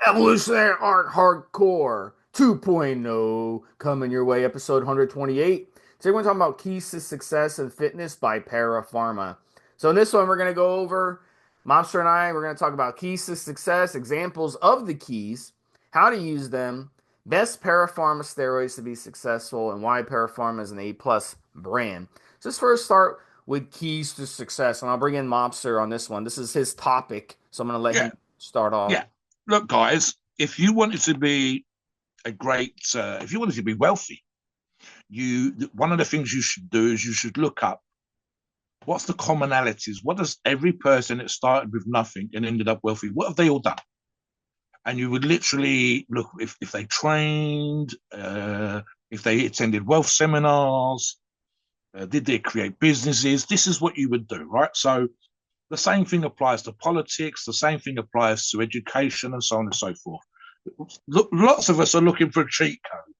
Evolutionary Art Hardcore 2.0 coming your way, episode 128. Today we're talking about keys to success and fitness by Para Pharma. So in this one, we're going to go over, Mobster and we're going to talk about keys to success, examples of the keys, how to use them, best Para Pharma steroids to be successful, and why Para Pharma is an A+ brand. So let's first start with keys to success, and I'll bring in Mobster on this one. This is his topic, so I'm going to let Yeah, him start off. yeah. Look, guys, if you wanted to be if you wanted to be wealthy, one of the things you should do is you should look up what's the commonalities. What does every person that started with nothing and ended up wealthy? What have they all done? And you would literally look if they trained, if they attended wealth seminars, did they create businesses? This is what you would do, right? So the same thing applies to politics. The same thing applies to education and so on and so forth. Lots of us are looking for a cheat code.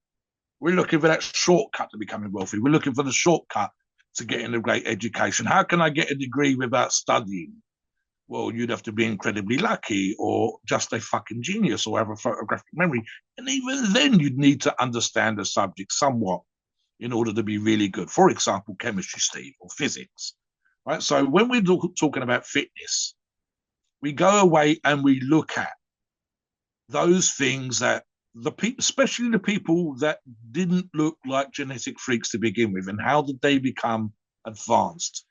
We're looking for that shortcut to becoming wealthy. We're looking for the shortcut to getting a great education. How can I get a degree without studying? Well, you'd have to be incredibly lucky or just a fucking genius or have a photographic memory. And even then, you'd need to understand the subject somewhat in order to be really good. For example, chemistry, Steve, or physics. Right. So when we're talking about fitness, we go away and we look at those things that the people, especially the people that didn't look like genetic freaks to begin with, and how did they become advanced?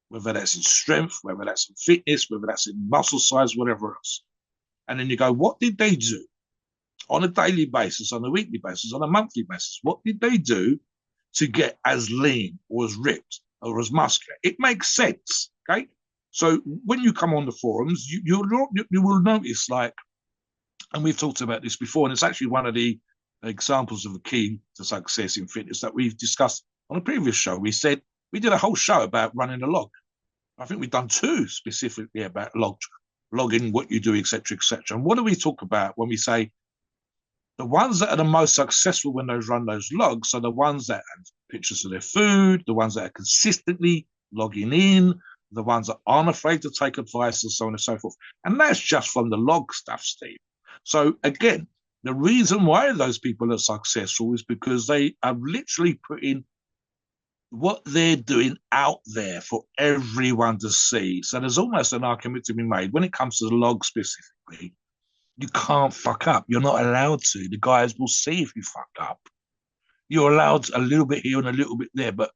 Whether that's in strength, whether that's in fitness, whether that's in muscle size, whatever else. And then you go, what did they do on a daily basis, on a weekly basis, on a monthly basis? What did they do to get as lean or as ripped or as muscular? It makes sense, okay? So when you come on the forums, you will notice, like, and we've talked about this before, and it's actually one of the examples of the key to success in fitness that we've discussed on a previous show. We said we did a whole show about running a log. I think we've done two specifically about logging what you do, etc., etc. And what do we talk about when we say the ones that are the most successful when they run those logs are the ones that have pictures of their food, the ones that are consistently logging in, the ones that aren't afraid to take advice, and so on and so forth. And that's just from the log stuff, Steve. So again, the reason why those people are successful is because they are literally putting what they're doing out there for everyone to see. So there's almost an argument to be made when it comes to the log specifically. You can't fuck up. You're not allowed to. The guys will see if you fuck up. You're allowed a little bit here and a little bit there, but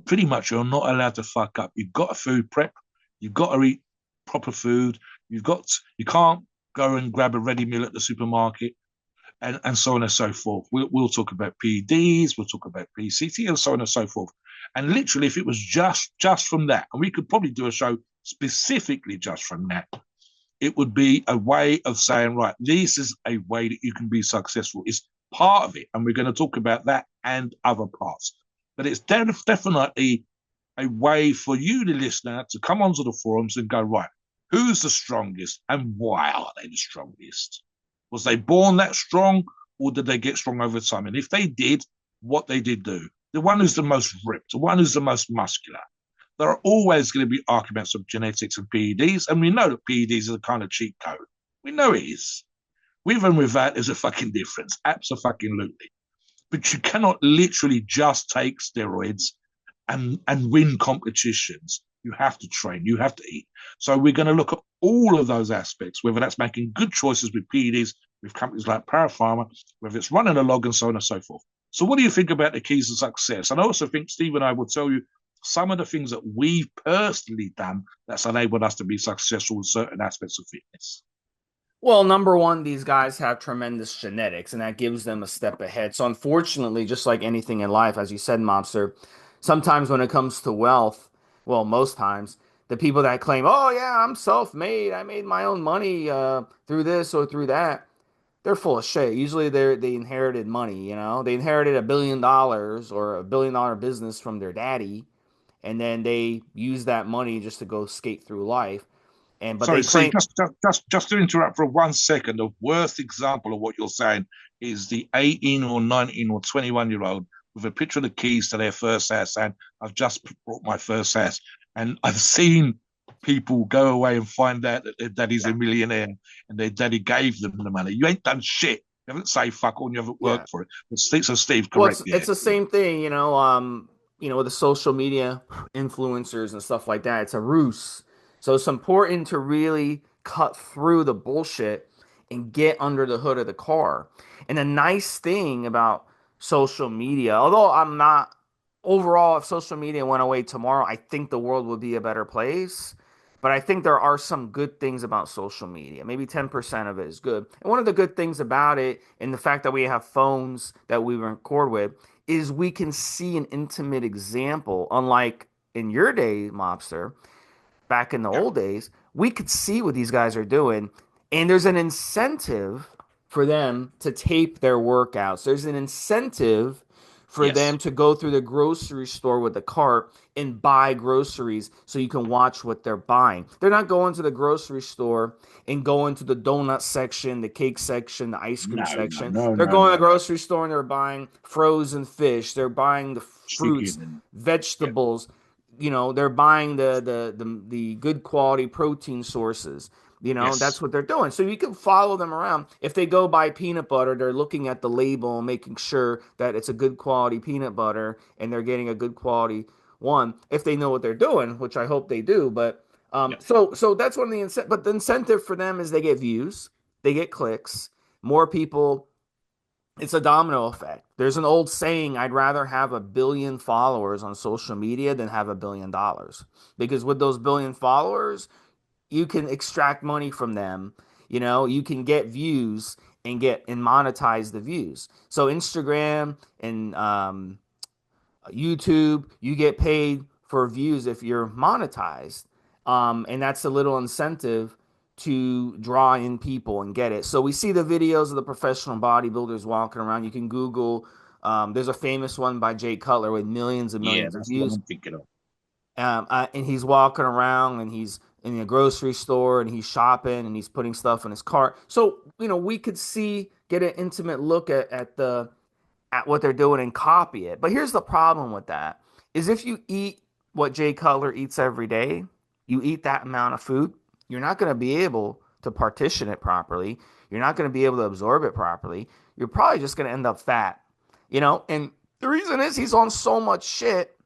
pretty much you're not allowed to fuck up. You've got a food prep. You've got to eat proper food. You can't go and grab a ready meal at the supermarket and so on and so forth. We'll talk about PEDs, we'll talk about PCT and so on and so forth. And literally, if it was just from that, and we could probably do a show specifically just from that, it would be a way of saying, right, this is a way that you can be successful. It's part of it. And we're going to talk about that and other parts. But it's definitely a way for you, the listener, to come onto the forums and go, right, who's the strongest and why are they the strongest? Was they born that strong or did they get strong over time? And if they did, what they did do. The one who's the most ripped, the one who's the most muscular, there are always going to be arguments of genetics and PEDs, and we know that PEDs are the kind of cheat code. We know it is. With and without, there's a fucking difference. Absolutely. But you cannot literally just take steroids and win competitions. You have to train, you have to eat. So we're going to look at all of those aspects, whether that's making good choices with PEDs, with companies like Para Pharma, whether it's running a log and so on and so forth. So what do you think about the keys to success? And I also think Steve and I will tell you some of the things that we've personally done that's enabled us to be successful in certain aspects of fitness. Well, number one, these guys have tremendous genetics, and that gives them a step ahead. So, unfortunately, just like anything in life, as you said, Mobster, sometimes when it comes to wealth, well, most times, the people that claim, "Oh yeah, I'm self-made. I made my own money through this or through that," they're full of shit. Usually, they inherited money. They inherited $1 billion or $1 billion business from their daddy, and then they use that money just to go skate through life. And but Sorry, they Steve, claim. just to interrupt for 1 second, the worst example of what you're saying is the 18 or 19 or 21-year-old with a picture of the keys to their first house saying, I've just bought my first house. And I've seen people go away and find out that their daddy's a millionaire and their daddy gave them the money. You ain't done shit. You haven't saved fuck all and you haven't Yeah. worked for it. But Steve, so Steve, Well, correct, it's yeah. the same thing, with the social media influencers and stuff like that. It's a ruse. So it's important to really cut through the bullshit and get under the hood of the car. And the nice thing about social media, although I'm not overall, if social media went away tomorrow, I think the world would be a better place. But I think there are some good things about social media. Maybe 10% of it is good. And one of the good things about it, and the fact that we have phones that we record with, is we can see an intimate example. Unlike in your day, Mobster, back in the Yeah. old days, we could see what these guys are doing. And there's an incentive for them to tape their workouts. There's an incentive for them Yes. to go through the grocery store with the cart and buy groceries so you can watch what they're buying. They're not going to the grocery store and going to the donut section, the cake section, the ice cream No, no, section. no, They're no, going to no, the no. grocery store and they're buying frozen fish. They're buying the fruits, Chicken and yeah. vegetables. They're buying the good quality protein sources. That's Yes. what they're doing. So you can follow them around. If they go buy peanut butter, they're looking at the label and making sure that it's a good quality peanut butter and they're getting a good quality one if they know what they're doing, which I hope they do. But Yeah. so that's one of the incentive. But the incentive for them is they get views, they get clicks, more people. It's a domino effect. There's an old saying, I'd rather have a billion followers on social media than have $1 billion. Because with those billion followers, you can extract money from them. You can get views and monetize the views. So Instagram and YouTube, you get paid for views if you're monetized. And that's a little incentive to draw in people and get it. So we see the videos of the professional bodybuilders walking around. You can Google. There's a famous one by Jay Cutler with millions and Yeah, millions of that's what views. I'm thinking of. And he's walking around and he's in a grocery store and he's shopping and he's putting stuff in his cart. So, we could get an intimate look at what they're doing and copy it. But here's the problem with that is if you eat what Jay Cutler eats every day, you eat that amount of food, you're not going to be able to partition it properly. You're not going to be able to absorb it properly. You're probably just going to end up fat, And the reason is he's on so much shit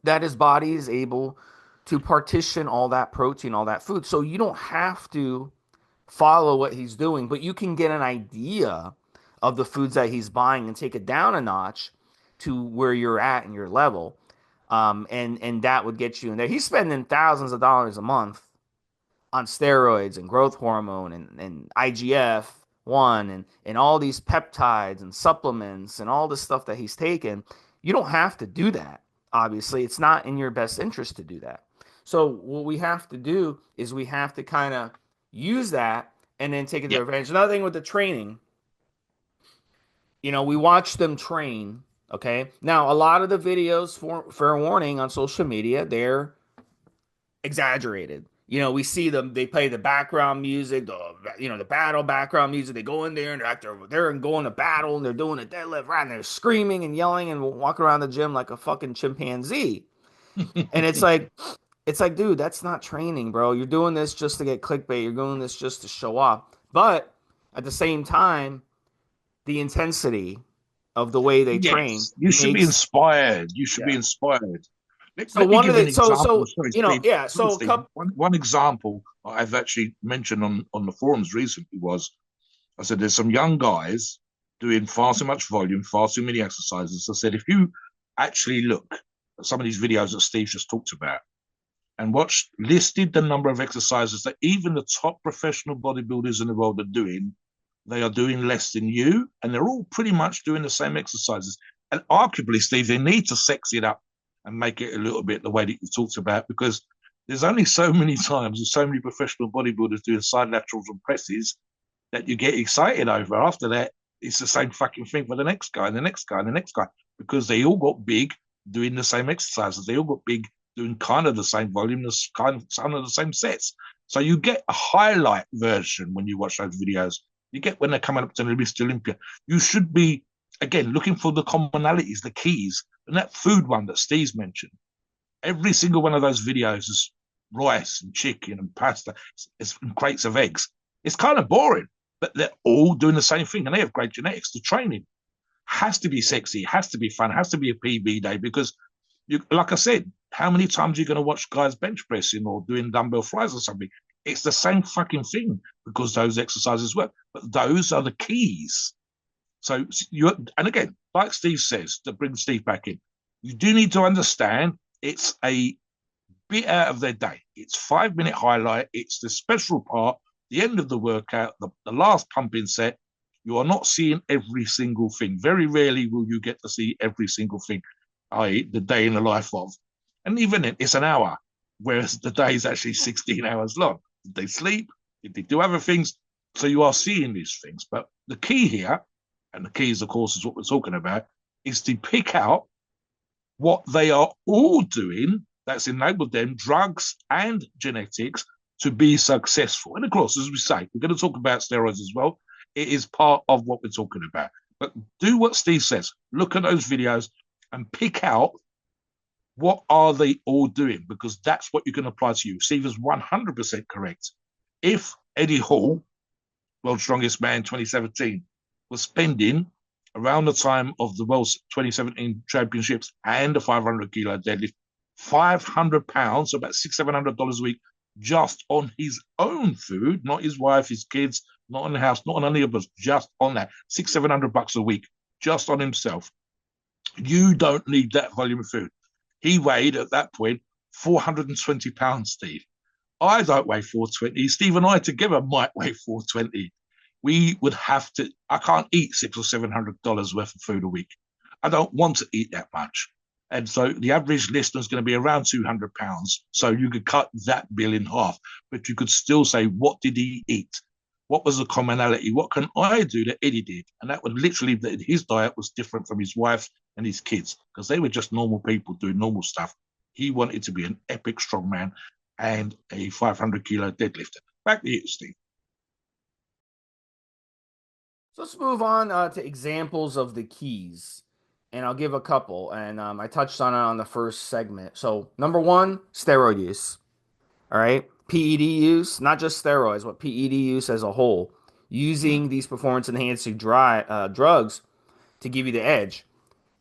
that his body is able to partition all that protein, all that food. So you don't have to follow what he's doing, but you can get an idea of the foods that he's buying and take it down a notch to where you're at in your level. And that would get you in there. He's spending thousands of dollars a month on steroids and growth hormone and IGF-1 and all these peptides and supplements and all this stuff that he's taken. You don't have to do that. Obviously, it's not in your best interest to do that. So what we have to do is we have to kind of use that and then take it to Yeah. advantage. Another thing with the training, we watch them train. Okay. Now, a lot of the videos, for fair warning, on social media, they're exaggerated. We see them, they play the background music, the battle background music. They go in there and they're going to battle and they're doing a deadlift, right? And they're screaming and yelling and walking around the gym like a fucking chimpanzee. And it's like, dude, that's not training, bro. You're doing this just to get clickbait. You're doing this just to show off. But at the same time, the intensity of the way they train Yes, you should be makes, inspired. You should be yeah. inspired. So Let me one of give you the an example. so Sorry, Steve. yeah. Sorry, So Steve. cup. One example I've actually mentioned on the forums recently was I said there's some young guys doing far too much volume, far too many exercises. I said if you actually look at some of these videos that Steve just talked about and watched listed the number of exercises that even the top professional bodybuilders in the world are doing, they are doing less than you, and they're all pretty much doing the same exercises. And arguably, Steve, they need to sex it up and make it a little bit the way that you talked about, because there's only so many times there's so many professional bodybuilders doing side laterals and presses that you get excited over. After that, it's the same fucking thing for the next guy and the next guy and the next guy, because they all got big doing the same exercises. They all got big doing kind of the same volume, kind of some of the same sets. So you get a highlight version when you watch those videos. You get when they're coming up to Mr. Olympia. You should be, again, looking for the commonalities, the keys. And that food one that Steve's mentioned, every single one of those videos is rice and chicken and pasta, and crates of eggs. It's kind of boring, but they're all doing the same thing, and they have great genetics. The training has to be sexy, has to be fun, has to be a PB day because, like I said, how many times are you going to watch guys bench pressing or doing dumbbell flies or something? It's the same fucking thing because those exercises work, but those are the keys. So and again, like Steve says, to bring Steve back in, you do need to understand it's a bit out of their day. It's 5 minute highlight. It's the special part, the end of the workout, the last pumping set. You are not seeing every single thing. Very rarely will you get to see every single thing, i.e., the day in the life of. And even then, it's an hour, whereas the day is actually 16 hours long. Did they sleep? Did they do other things? So you are seeing these things. But the key here, and the keys, of course, is what we're talking about, is to pick out what they are all doing that's enabled them, drugs and genetics, to be successful. And of course, as we say, we're going to talk about steroids as well. It is part of what we're talking about. But do what Steve says. Look at those videos and pick out what are they all doing, because that's what you can apply to you. Steve is 100% correct. If Eddie Hall, World's Strongest Man 2017, was spending around the time of the World 2017 Championships and the 500 kilo deadlift, £500, so about $600-700 a week, just on his own food, not his wife, his kids, not on the house, not on any of us, just on that $600-700 a week, just on himself. You don't need that volume of food. He weighed at that point 420 pounds, Steve. I don't weigh 420. Steve and I together might weigh 420. We would have to, I can't eat $600-700 worth of food a week. I don't want to eat that much. And so the average listener is going to be around £200. So you could cut that bill in half, but you could still say, what did he eat? What was the commonality? What can I do that Eddie did? And that would literally, his diet was different from his wife and his kids because they were just normal people doing normal stuff. He wanted to be an epic strongman and a 500 kilo deadlifter. Back to you, Steve. So let's move on to examples of the keys. And I'll give a couple. And I touched on it on the first segment. So, number one, steroid use. All right. PED use, not just steroids, but PED use as a whole. Using these performance enhancing drugs to give you the edge.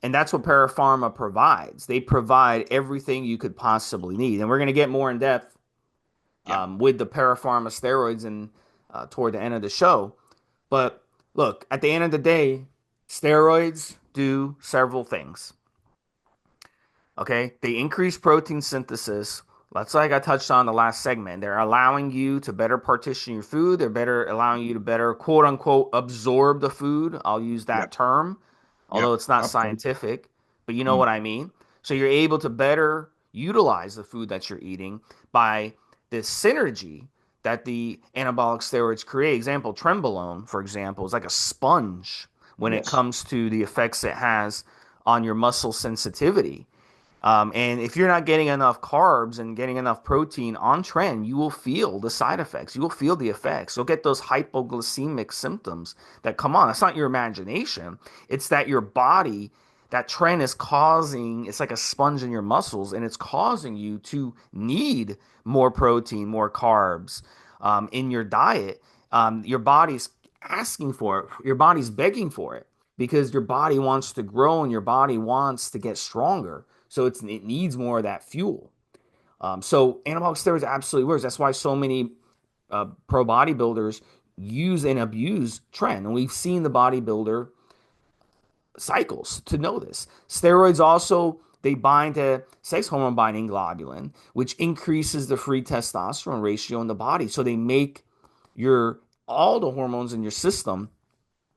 And that's what Para Pharma provides. They provide everything you could possibly need. And we're going to get more in depth with the Para Pharma steroids and toward the end of the show. But look, at the end of the day, steroids do several things. Okay, they increase protein synthesis. That's like I touched on the last segment. They're allowing you to better partition your food. They're better allowing you to better, quote unquote, absorb the food. I'll use that Yep. term, Yep. although it's not Okay. scientific, but you know what I mean. So you're able to better utilize the food that you're eating by this synergy that the anabolic steroids create. Example, trenbolone, for example, is like a sponge when it Yes. comes to the effects it has on your muscle sensitivity. And if you're not getting enough carbs and getting enough protein on trend, you will feel the side effects. You will feel the effects. You'll get those hypoglycemic symptoms that come on. It's not your imagination. It's that your body, that trend is causing, it's like a sponge in your muscles, and it's causing you to need more protein, more carbs in your diet. Your body's asking for it. Your body's begging for it because your body wants to grow and your body wants to get stronger. So it needs more of that fuel. So anabolic steroids absolutely works. That's why so many pro bodybuilders use and abuse trend. And we've seen the bodybuilder cycles to know this. Steroids also, they bind to sex hormone binding globulin, which increases the free testosterone ratio in the body. So they make your all the hormones in your system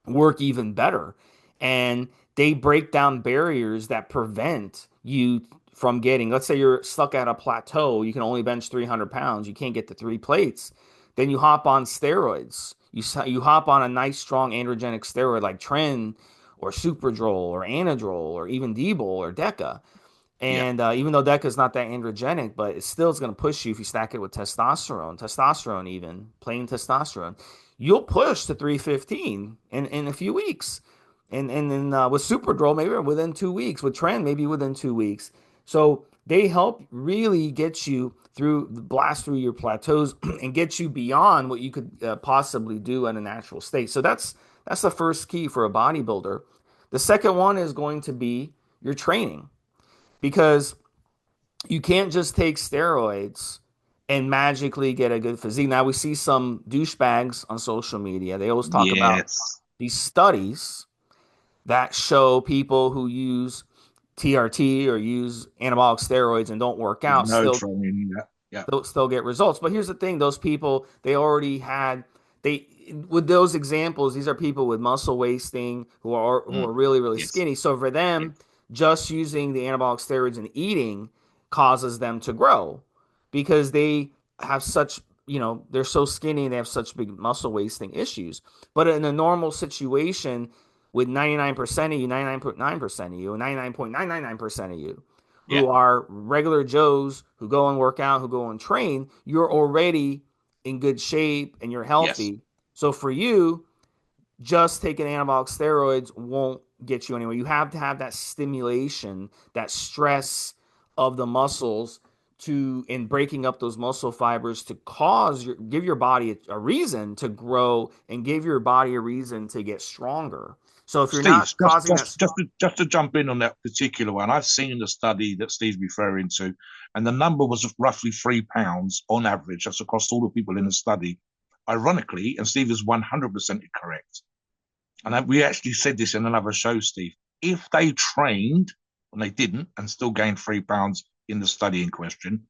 work even better. And they break down barriers that prevent you from getting, let's say you're stuck at a plateau, you can only bench 300 pounds, you can't get to 3 plates. Then you hop on steroids. You hop on a nice, strong androgenic steroid like Tren or Superdrol or Anadrol or even Debol or Deca. Yeah. And even though DECA is not that androgenic, but it still is going to push you if you stack it with testosterone, even plain testosterone. You'll push to 315 in a few weeks. And then with Superdrol, maybe within 2 weeks. With Trend, maybe within 2 weeks. So they help really get you through, blast through your plateaus and get you beyond what you could possibly do in a natural state. So that's the first key for a bodybuilder. The second one is going to be your training, because you can't just take steroids and magically get a good physique. Now we see some douchebags on social media. They always talk about Yes. these studies that show people who use TRT or use anabolic steroids and don't work With out no still training. Yeah. Yeah. they'll still get results. But here's the thing: those people, they already had, they, with those examples, these are people with muscle wasting who Mm. are really really Yes. skinny. So for them, Yes. just using the anabolic steroids and eating causes them to grow, because they have such, they're so skinny and they have such big muscle wasting issues. But in a normal situation with 99% of you, 99.9% of you, and 99.999% of you Yeah. who are regular Joes who go and work out, who go and train, you're already in good shape and you're Yes. healthy. So for you, just taking anabolic steroids won't get you anywhere. You have to have that stimulation, that stress of the muscles to, in breaking up those muscle fibers, to give your body a reason to grow and give your body a reason to get stronger. So if you're Steve, not causing that, just to jump in on that particular one, I've seen the study that Steve's referring to, and the number was roughly 3 pounds on average. That's across all the people in the study. Ironically, and Steve is 100% correct. And we actually said this in another show, Steve. If they trained, and they didn't, and still gained 3 pounds in the study in question,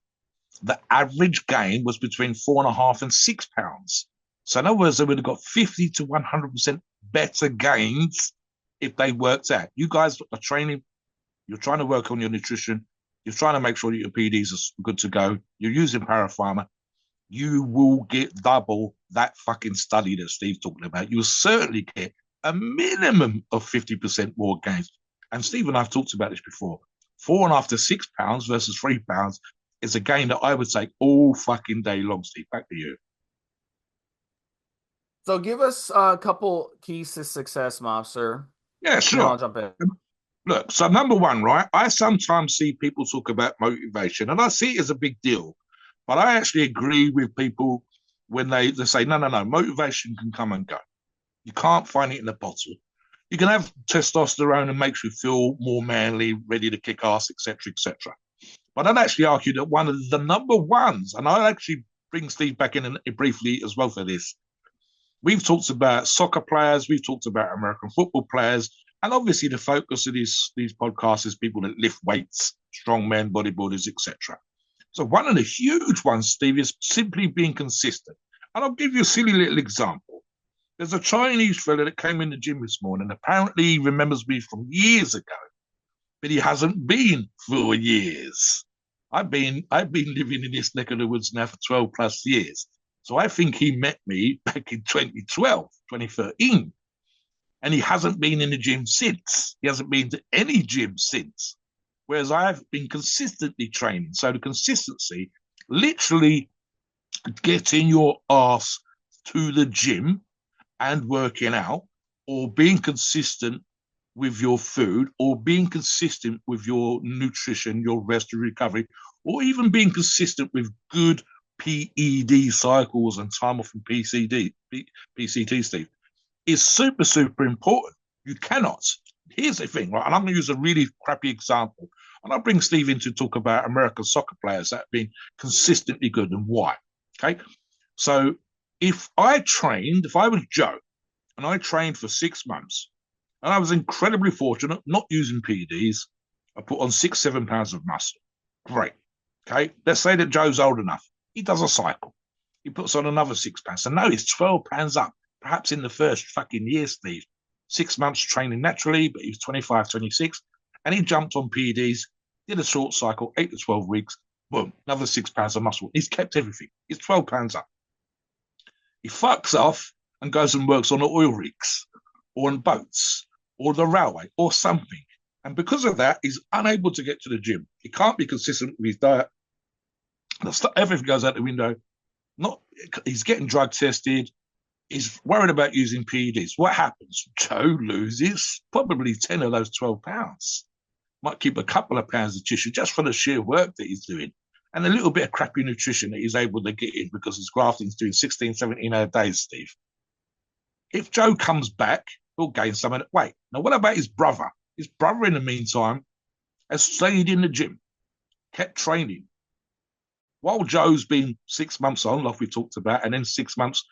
the average gain was between 4.5 and 6 pounds. So in other words, they would have got 50 to 100% better gains if they worked out. You guys are training, you're trying to work on your nutrition, you're trying to make sure that your PDs are good to go, you're using Para Pharma, you will get double that fucking study that Steve's talking about. You'll certainly get a minimum of 50% more gains. And Steve and I've talked about this before. 4.5 to 6 pounds versus 3 pounds is a gain that I would take all fucking day long, Steve. Back to you. so give us a couple keys to success, Mobster, Yeah, and then sure. I'll jump in. Look, so number one, right? I sometimes see people talk about motivation, and I see it as a big deal. But I actually agree with people when they say, no, no, no, motivation can come and go. You can't find it in a bottle. You can have testosterone and makes you feel more manly, ready to kick ass, etc., etc. But I'd actually argue that one of the number ones, and I'll actually bring Steve back in briefly as well for this. We've talked about soccer players, we've talked about American football players, and obviously the focus of these podcasts is people that lift weights, strong men, bodybuilders, etc. So one of the huge ones, Steve, is simply being consistent. And I'll give you a silly little example. There's a Chinese fella that came in the gym this morning. Apparently, he remembers me from years ago, but he hasn't been for years. I've been living in this neck of the woods now for 12 plus years. So I think he met me back in 2012, 2013, and he hasn't been in the gym since. He hasn't been to any gym since. Whereas I've been consistently training. So the consistency, literally getting your ass to the gym and working out, or being consistent with your food, or being consistent with your nutrition, your rest and recovery, or even being consistent with good PED cycles and time off from PCT, Steve, is super, super important. You cannot. Here's the thing, right? And I'm going to use a really crappy example. And I'll bring Steve in to talk about American soccer players that have been consistently good and why. Okay. So if I was Joe and I trained for 6 months, and I was incredibly fortunate, not using PEDs, I put on 6, 7 pounds of muscle. Great. Okay. Let's say that Joe's old enough. He does a cycle. He puts on another 6 pounds. So now he's 12 pounds up, perhaps in the first fucking year, Steve. 6 months training naturally, but he was 25, 26. And he jumped on PEDs, did a short cycle, 8 to 12 weeks. Boom, another 6 pounds of muscle. He's kept everything. He's 12 pounds up. He fucks off and goes and works on the oil rigs or on boats or the railway or something. And because of that, he's unable to get to the gym. He can't be consistent with his diet. Everything goes out the window. Not he's getting drug tested. He's worried about using PEDs. What happens? Joe loses probably 10 of those 12 pounds. might keep a couple of pounds of tissue just for the sheer work that he's doing and a little bit of crappy nutrition that he's able to get in because his grafting's doing 16, 17 hour days, Steve. If Joe comes back, he'll gain some of that weight. Now, what about his brother? His brother, in the meantime, has stayed in the gym, kept training. While Joe's been 6 months on, like we talked about, and then 6 months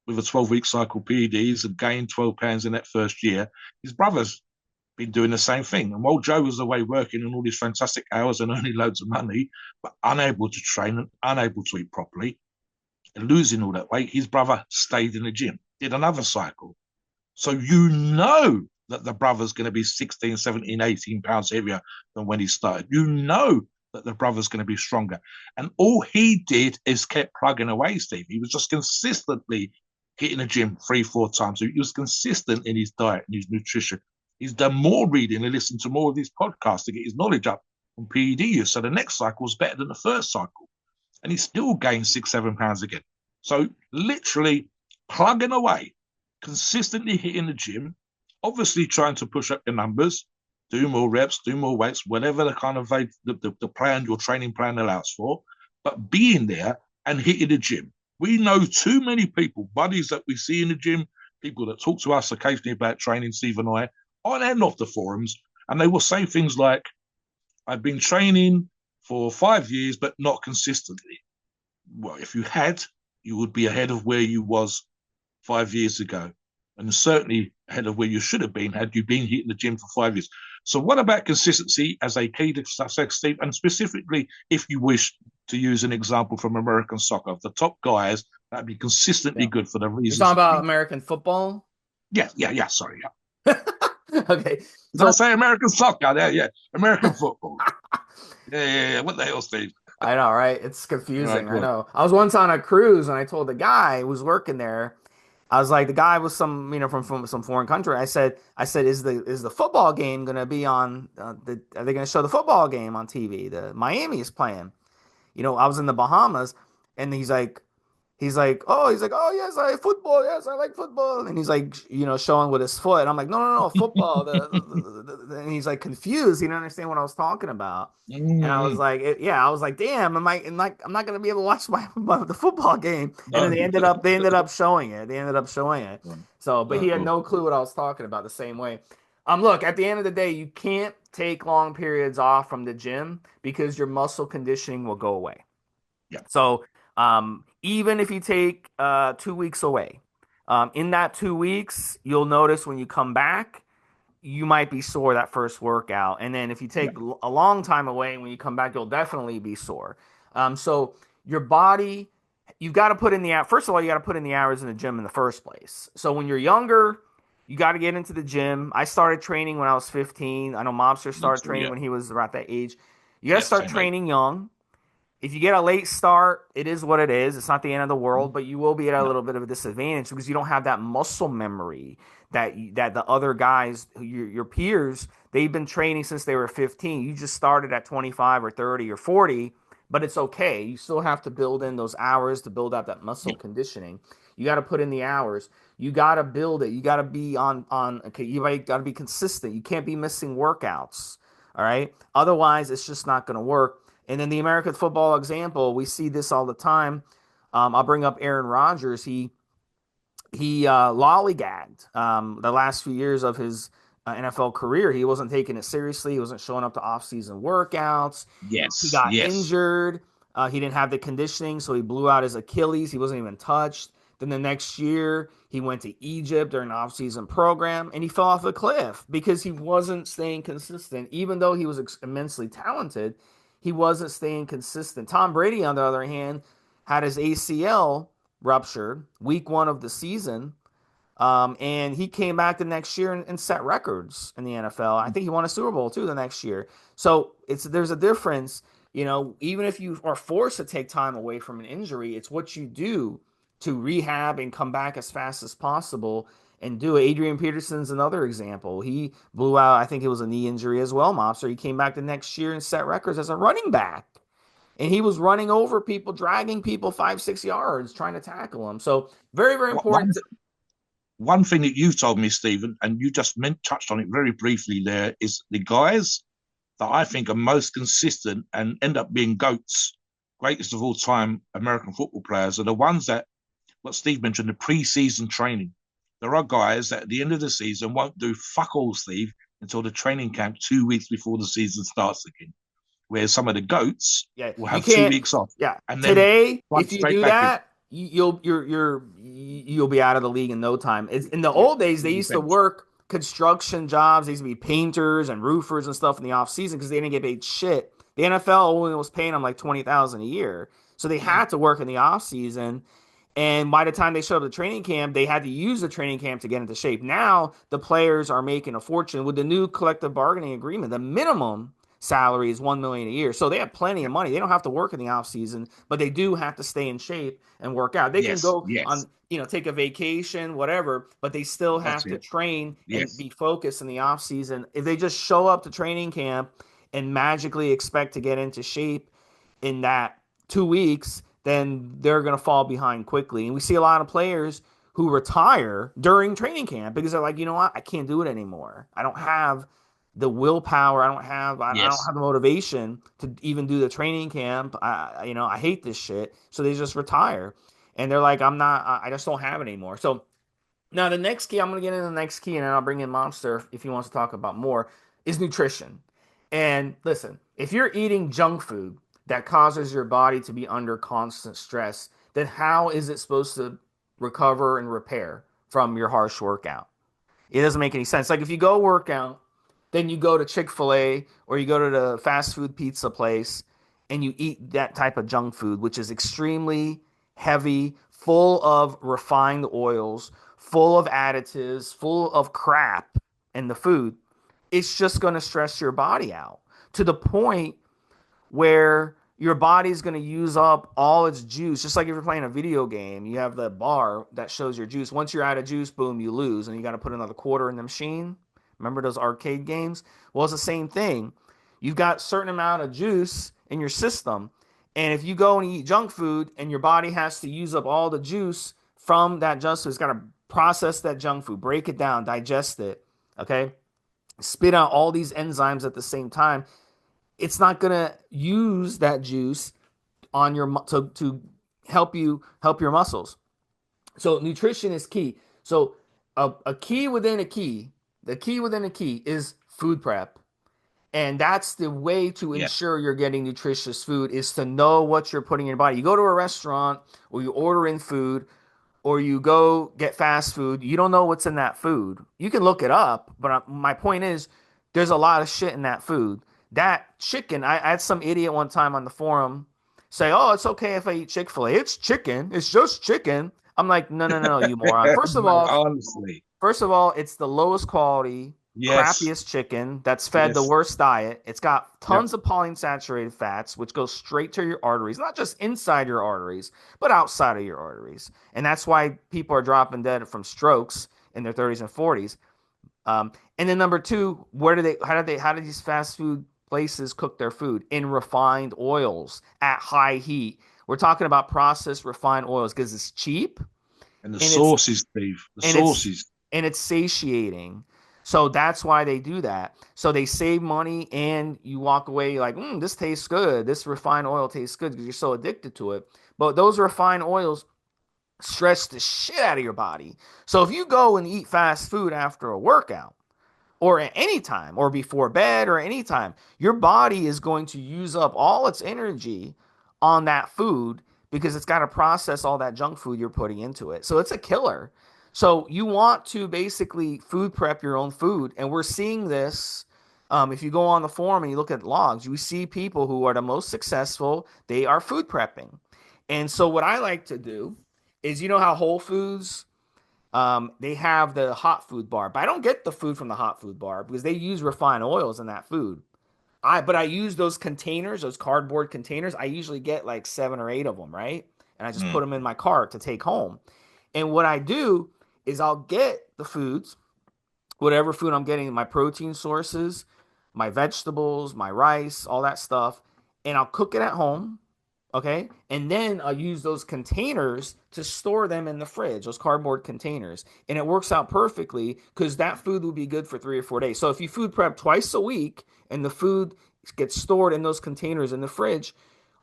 with a 12-week cycle PEDs and gained 12 pounds in that first year, his brother's been doing the same thing. And while Joe was away working in all these fantastic hours and earning loads of money, but unable to train and unable to eat properly and losing all that weight, his brother stayed in the gym, did another cycle. So you know that the brother's going to be 16, 17, 18 pounds heavier than when he started. You know that the brother's going to be stronger. And all he did is kept plugging away, Steve. He was just consistently hitting the gym 3-4 times. So he was consistent in his diet and his nutrition. He's done more reading and listened to more of these podcasts to get his knowledge up on PED use. So the next cycle was better than the first cycle. And he still gained 6-7 pounds again. So literally plugging away, consistently hitting the gym, obviously trying to push up the numbers, do more reps, do more weights, whatever the kind of the plan, your training plan allows for, but being there and hitting the gym. We know too many people, buddies that we see in the gym, people that talk to us occasionally about training, Steve and I, on and off the forums, and they will say things like, I've been training for 5 years, but not consistently. Well, if you had, you would be ahead of where you was 5 years ago, and certainly ahead of where you should have been had you been hitting the gym for 5 years. So what about consistency as a key to success, Steve? And specifically, if you wish to use an example from American soccer, the top guys that'd be consistently good for the You're reasons. talking about American football? Yeah. Sorry, yeah. Okay. Did I say American soccer? Yeah. American football. Yeah. What the hell, Steve? I know, right? It's All right, confusing. I go on. know. I was once on a cruise and I told the guy who was working there, I was like, the guy was some, from some foreign country. I said, is the football game gonna be on are they gonna show the football game on TV? The Miami is playing. I was in the Bahamas, and oh, yes, I football, yes, I like football, and he's like, showing with his foot, and I'm like, no, no, no, football. And he's like confused. He didn't understand what I was talking about, and I was Mm-hmm. like, yeah, I was like, damn, I'm not gonna be able to watch the football game, and then No. they ended up showing it. They ended up showing it. So, but he had Cool. no clue what I was talking about the same way. Look, at the end of the day, you can't take long periods off from the gym because your muscle conditioning will go away. Yeah. So even if you take 2 weeks away, in that 2 weeks, you'll notice when you come back, you might be sore that first workout. And then if you Yeah. take a long time away, when you come back, you'll definitely be sore. So your body, you've got to put in first of all, you got to put in the hours in the gym in the first place. So when you're younger, you got to get into the gym. I started training when I was 15. I know Mobster Me started too. training Yeah. when he was about that age. You got to Yeah. start Same, mate. training young. If you get a late start, it is what it is. It's not the end of the world, but you will be at a No. little bit of a disadvantage because you don't have that muscle memory that the other guys, your peers, they've been training since they were 15. You just started at 25 or 30 or 40, but it's okay. You still have to build in those hours to build up that muscle Yeah. conditioning. You got to put in the hours. You got to build it. You got to be on. Okay, you got to be consistent. You can't be missing workouts. All right. Otherwise, it's just not going to work. And then the American football example, we see this all the time. I'll bring up Aaron Rodgers. He lollygagged the last few years of his NFL career. He wasn't taking it seriously. He wasn't showing up to off-season workouts. He Yes. got Yes. injured. He didn't have the conditioning, so he blew out his Achilles. He wasn't even touched. Then the next year, he went to Egypt during an off-season program, and he fell off a cliff because he wasn't staying consistent. Even though he was immensely talented, he wasn't staying consistent. Tom Brady, on the other hand, had his ACL ruptured week one of the season. And he came back the next year and set records in the NFL. I think he won a Super Bowl too the next year. So there's a difference. Even if you are forced to take time away from an injury, it's what you do to rehab and come back as fast as possible and do it. Adrian Peterson's another example. He blew out, I think it was a knee injury as well, Mobster. He came back the next year and set records as a running back. And he was running over people, dragging people 5-6 yards, trying to tackle them. So very, very One important. one thing that you've told me, Stephen, and you just touched on it very briefly there, is the guys that I think are most consistent and end up being GOATs, greatest of all time American football players, are the ones that, what Steve mentioned, the pre-season training. There are guys that at the end of the season won't do fuck all, Steve, until the training camp 2 weeks before the season starts again. Whereas some of the goats Yeah, will you have two can't. weeks off Yeah, and then today, plug if you straight do back in. that, you'll be out of the league in no time. It's, in the Yeah, old days, they you'll be used to benched. work construction jobs. They used to be painters and roofers and stuff in the off season because they didn't get paid shit. The NFL only was paying them like 20,000 a year, so they Mm. had to work in the off season. And by the time they showed up to training camp, they had to use the training camp to get into shape. Now the players are making a fortune with the new collective bargaining agreement. The minimum salary is 1 million a year, so they have plenty Yeah. of money. They don't have to work in the off season, but they do have to stay in shape and work out. They can Yes, go yes, on, take a vacation, whatever, but they still that's have to it. train and Yes, be focused in the off season. If they just show up to training camp and magically expect to get into shape in that 2 weeks, then they're going to fall behind quickly. And we see a lot of players who retire during training camp because they're like, you know what, I can't do it anymore. I don't have the willpower. I don't yes. have the motivation to even do the training camp. I hate this shit. So they just retire, and they're like, I just don't have it anymore. So now the next key, I'm going to get into the next key, and then I'll bring in Monster if he wants to talk about more, is nutrition. And listen, if you're eating junk food that causes your body to be under constant stress, then how is it supposed to recover and repair from your harsh workout? It doesn't make any sense. Like if you go work out, then you go to Chick-fil-A or you go to the fast food pizza place and you eat that type of junk food, which is extremely heavy, full of refined oils, full of additives, full of crap in the food. It's just going to stress your body out to the point where your body's going to use up all its juice. Just like if you're playing a video game, you have the bar that shows your juice. Once you're out of juice, boom, you lose, and you got to put another quarter in the machine. Remember those arcade games? Well, it's the same thing. You've got a certain amount of juice in your system, and if you go and eat junk food, and your body has to use up all the juice from that junk food, it's got to process that junk food, break it down, digest it, okay? Spit out all these enzymes at the same time. It's not gonna use that juice on your to help your muscles. So nutrition is key. So a key within a key, the key within a key is food prep. And that's the way to Yes. ensure you're getting nutritious food is to know what you're putting in your body. You go to a restaurant or you order in food or you go get fast food, you don't know what's in that food. You can look it up, but my point is there's a lot of shit in that food. That chicken, I had some idiot one time on the forum say, "Oh, it's okay if I eat Chick-fil-A. It's chicken. It's just chicken." I'm like, "No, no, no, no, you moron. No, honestly. First of all, it's the lowest quality, Yes, crappiest chicken that's fed the yes. worst diet. It's got Yep. tons of polyunsaturated fats, which go straight to your arteries, not just inside your arteries, but outside of your arteries. And that's why people are dropping dead from strokes in their 30s and 40s. And then number two, how do these fast food places cook their food? In refined oils at high heat. We're talking about processed refined oils because it's cheap And the and it's sauces, Steve. The and it's sauces. and it's satiating. So that's why they do that. So they save money and you walk away like, this tastes good. This refined oil tastes good because you're so addicted to it. But those refined oils stress the shit out of your body. So if you go and eat fast food after a workout, or at any time, or before bed, or any time, your body is going to use up all its energy on that food because it's got to process all that junk food you're putting into it. So it's a killer. So you want to basically food prep your own food. And we're seeing this. If you go on the forum and you look at logs, you see people who are the most successful, they are food prepping. And so what I like to do is, you know how Whole Foods they have the hot food bar, but I don't get the food from the hot food bar because they use refined oils in that food. But I use those containers, those cardboard containers. I usually get like 7 or 8 of them, right? And I just put Mm. them in my cart to take home. And what I do is I'll get the foods, whatever food I'm getting, my protein sources, my vegetables, my rice, all that stuff, and I'll cook it at home. Okay. And then I'll use those containers to store them in the fridge, those cardboard containers. And it works out perfectly because that food will be good for 3 or 4 days. So if you food prep twice a week and the food get stored in those containers in the fridge.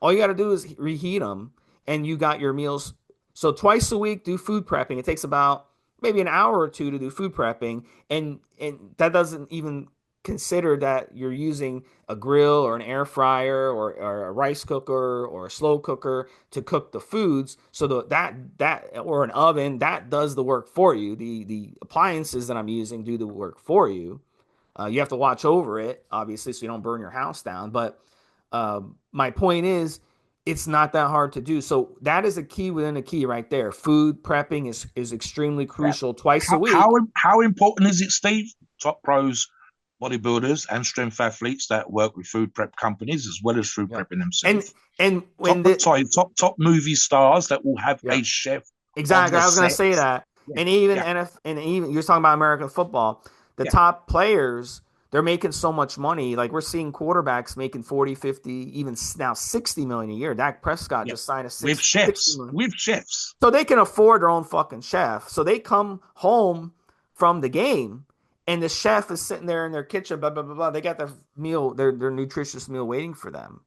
All you got to do is reheat them, and you got your meals. So twice a week, do food prepping. It takes about maybe an hour or two to do food prepping, and that doesn't even consider that you're using a grill or an air fryer or a rice cooker or a slow cooker to cook the foods. So that or an oven that does the work for you. The appliances that I'm using do the work for you. You have to watch over it, obviously, so you don't burn your house down. But my point is, it's not that hard to do. So that is a key within a key right there. Food prepping is extremely Yeah. crucial twice a How week. how important is it, Steve? Top pros, bodybuilders, and strength athletes that work with food prep companies as well as food Yeah, prepping and themselves. and when Top the top movie stars that will have yeah, a chef on exactly. the I was gonna set. say that. Yeah, And even yeah, NF and even you're talking about American football, the yeah, top players, they're making so much money. Like we're seeing quarterbacks making 40, 50, even now 60 million a year. Dak Prescott yeah. just signed a With 60 chefs, million. with chefs. So they can afford their own fucking chef. So they come home from the game and the chef is sitting there in their kitchen, blah blah blah blah. They got their meal, their nutritious meal waiting for them.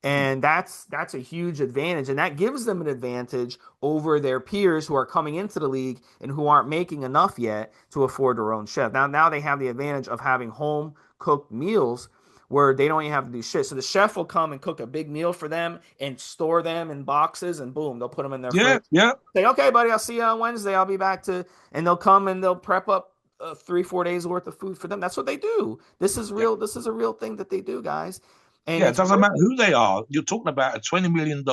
Mm. And that's a huge advantage. And that gives them an advantage over their peers who are coming into the league and who aren't making enough yet to afford their own chef. Now they have the advantage of having home cooked meals where they don't even have to do shit. So the chef will come and cook a big meal for them and store them in boxes and boom, they'll put them in their Yeah, fridge. yeah, Say, okay, buddy, I'll see you on Wednesday. I'll be back to, and they'll come and they'll prep up 3, 4 days worth of food for them. That's what they do. This is yeah. real. This is a real thing that they do, guys. And Yeah, it it's doesn't matter working. who they are. You're talking about a $20 million